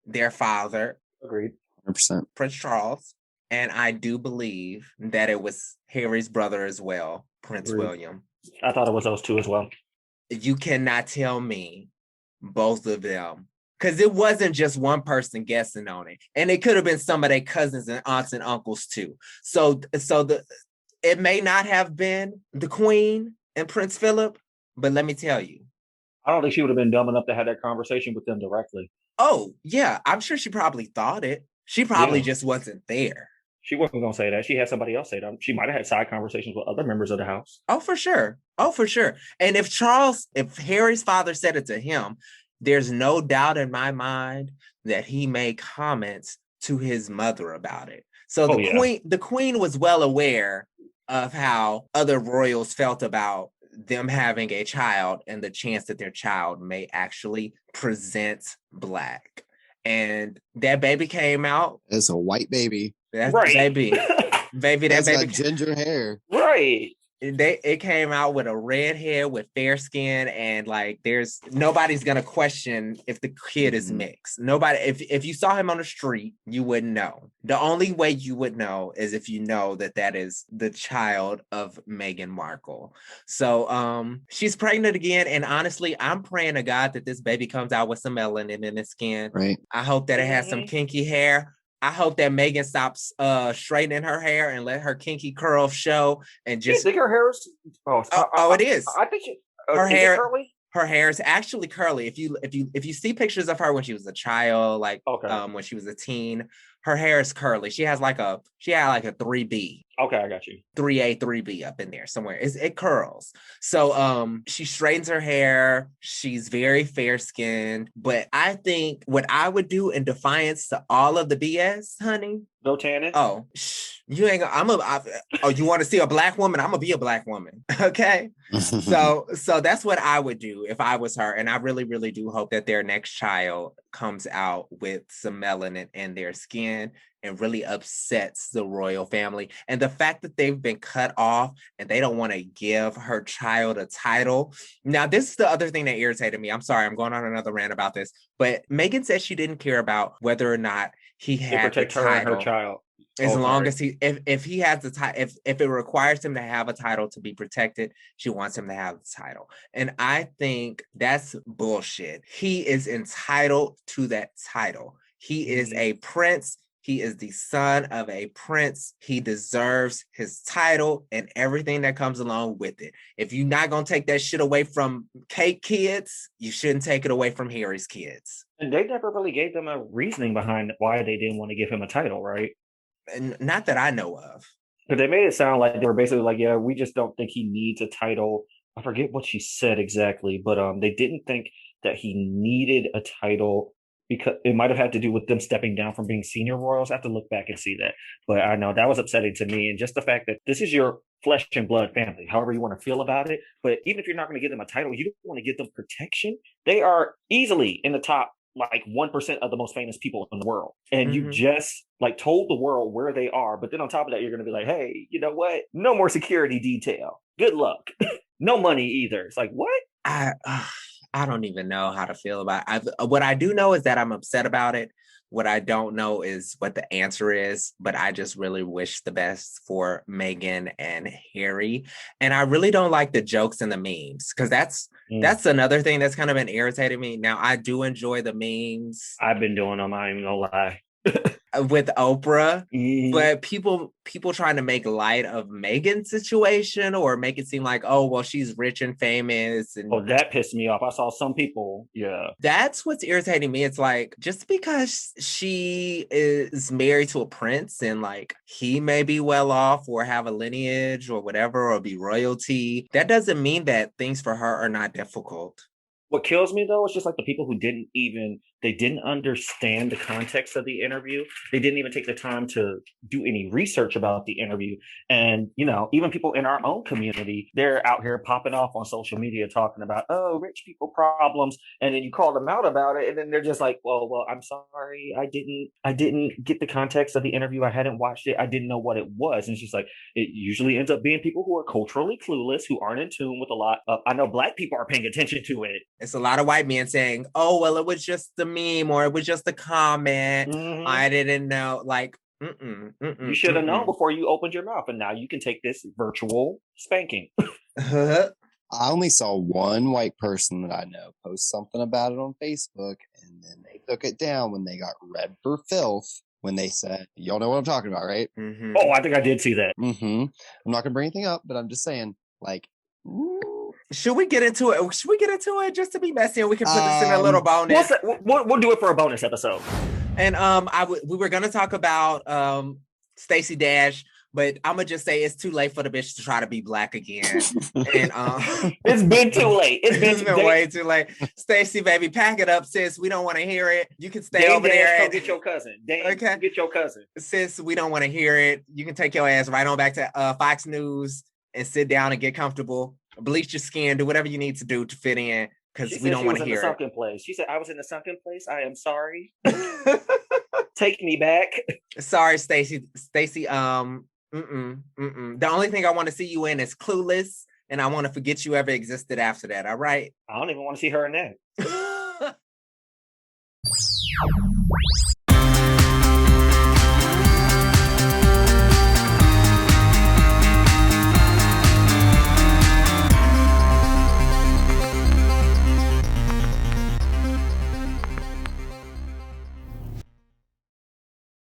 their father. Agreed. 100%. Prince Charles. And I do believe that it was Harry's brother as well, Prince William. I thought it was those two as well. You cannot tell me both of them. Because it wasn't just one person guessing on it. And it could have been some of their cousins and aunts and uncles too. So it may not have been the Queen and Prince Philip, but let me tell you. I don't think she would have been dumb enough to have that conversation with them directly. Oh, yeah. I'm sure she probably thought it. She probably just wasn't there. She wasn't going to say that. She had somebody else say that. She might have had side conversations with other members of the house. Oh, for sure. And if Harry's father said it to him, there's no doubt in my mind that he made comments to his mother about it. So the queen was well aware of how other royals felt about them having a child and the chance that their child may actually present Black. And that baby came out. It's a white baby. That's right. baby. Baby, that baby got ginger hair. Right. It came out with a red hair with fair skin, and like there's nobody's gonna question if the kid is mixed. Nobody, if you saw him on the street, you wouldn't know. The only way you would know is if you know that is the child of Meghan Markle. So she's pregnant again, and honestly, I'm praying to God that this baby comes out with some melanin in its skin. Right. I hope that it has some kinky hair. I hope that Meghan stops straightening her hair and let her kinky curls show and just. You think her hair is? It is. I think her hair. Curly? Her hair is actually curly. If you see pictures of her when she was a child, like when she was a teen, her hair is curly. She had like a 3B. Okay, I got you. 3A, 3B up in there somewhere. It curls. So she straightens her hair. She's very fair skinned. But I think what I would do in defiance to all of the BS, honey. No tanning. Oh, you ain't. You want to see a Black woman? I'm gonna be a Black woman. Okay. So that's what I would do if I was her. And I really, really do hope that their next child comes out with some melanin in their skin and really upsets the royal family. And the fact that they've been cut off and they don't want to give her child a title. Now, this is the other thing that irritated me. I'm sorry, I'm going on another rant about this, but Meghan said she didn't care about whether or not he had the title. Her and her child. As long as if he has the title, if it requires him to have a title to be protected, she wants him to have the title. And I think that's bullshit. He is entitled to that title. He is a prince. He is the son of a prince. He deserves his title and everything that comes along with it. If you're not going to take that shit away from Kate kids, you shouldn't take it away from Harry's kids. And they never really gave them a reasoning behind why they didn't want to give him a title, right? And not that I know of. But they made it sound like they were basically like, yeah, we just don't think he needs a title. I forget what she said exactly, but they didn't think that he needed a title because it might have had to do with them stepping down from being senior royals. I have to look back and see that. But I know that was upsetting to me. And just the fact that this is your flesh and blood family, however you want to feel about it. But even if you're not going to give them a title, you don't want to give them protection. They are easily in the top like 1% of the most famous people in the world. And you just like told the world where they are. But then on top of that, you're going to be like, hey, you know what? No more security detail. Good luck. No money either. It's like, what? I don't even know how to feel about it. What I do know is that I'm upset about it. What I don't know is what the answer is, but I just really wish the best for Meghan and Harry. And I really don't like the jokes and the memes because that's another thing that's kind of been irritating me. Now, I do enjoy the memes. I've been doing them, I ain't gonna lie. With Oprah, but people trying to make light of Meghan's situation or make it seem like, oh, well, she's rich and famous. And that pissed me off. I saw some people, that's what's irritating me. It's like, just because she is married to a prince and like he may be well off or have a lineage or whatever or be royalty, that doesn't mean that things for her are not difficult. What kills me though is just like the people who didn't understand the context of the interview. They didn't even take the time to do any research about the interview. And, you know, even people in our own community, they're out here popping off on social media talking about, oh, rich people problems. And then you call them out about it. And then they're just like, well, I'm sorry. I didn't get the context of the interview. I hadn't watched it. I didn't know what it was. And it's just like, it usually ends up being people who are culturally clueless, who aren't in tune with a lot of, I know Black people are paying attention to it. It's a lot of white men saying, oh, well, it was just the meme or it was just a comment. I didn't know. Like, you should have known before you opened your mouth. And now you can take this virtual spanking. I only saw one white person that I know post something about it on Facebook, and then they took it down when they got read for filth. When they said, y'all know what I'm talking about, right? Oh, I think I did see that. I'm not gonna bring anything up, but I'm just saying, like, should we get into it? Should we get into it just to be messy and we can put this in a little bonus? We'll do it for a bonus episode. And we were going to talk about Stacey Dash But I'm gonna just say it's too late for the bitch to try to be black again. And it's been too late. It's been way too late. Stacey, baby, pack it up, sis. We don't want to hear it. You can stay over there. Go get your cousin. Okay. Get your cousin. Sis, we don't want to hear it. You can take your ass right on back to Fox News and sit down and get comfortable. Bleach your skin. Do whatever you need to do to fit in. Because we don't want to hear it. Sunken place. She said, I was in the sunken place. I am sorry. Take me back. Sorry, Stacey. Stacey, The only thing I want to see you in is Clueless, and I want to forget you ever existed after that, all right? I don't even want to see her in that.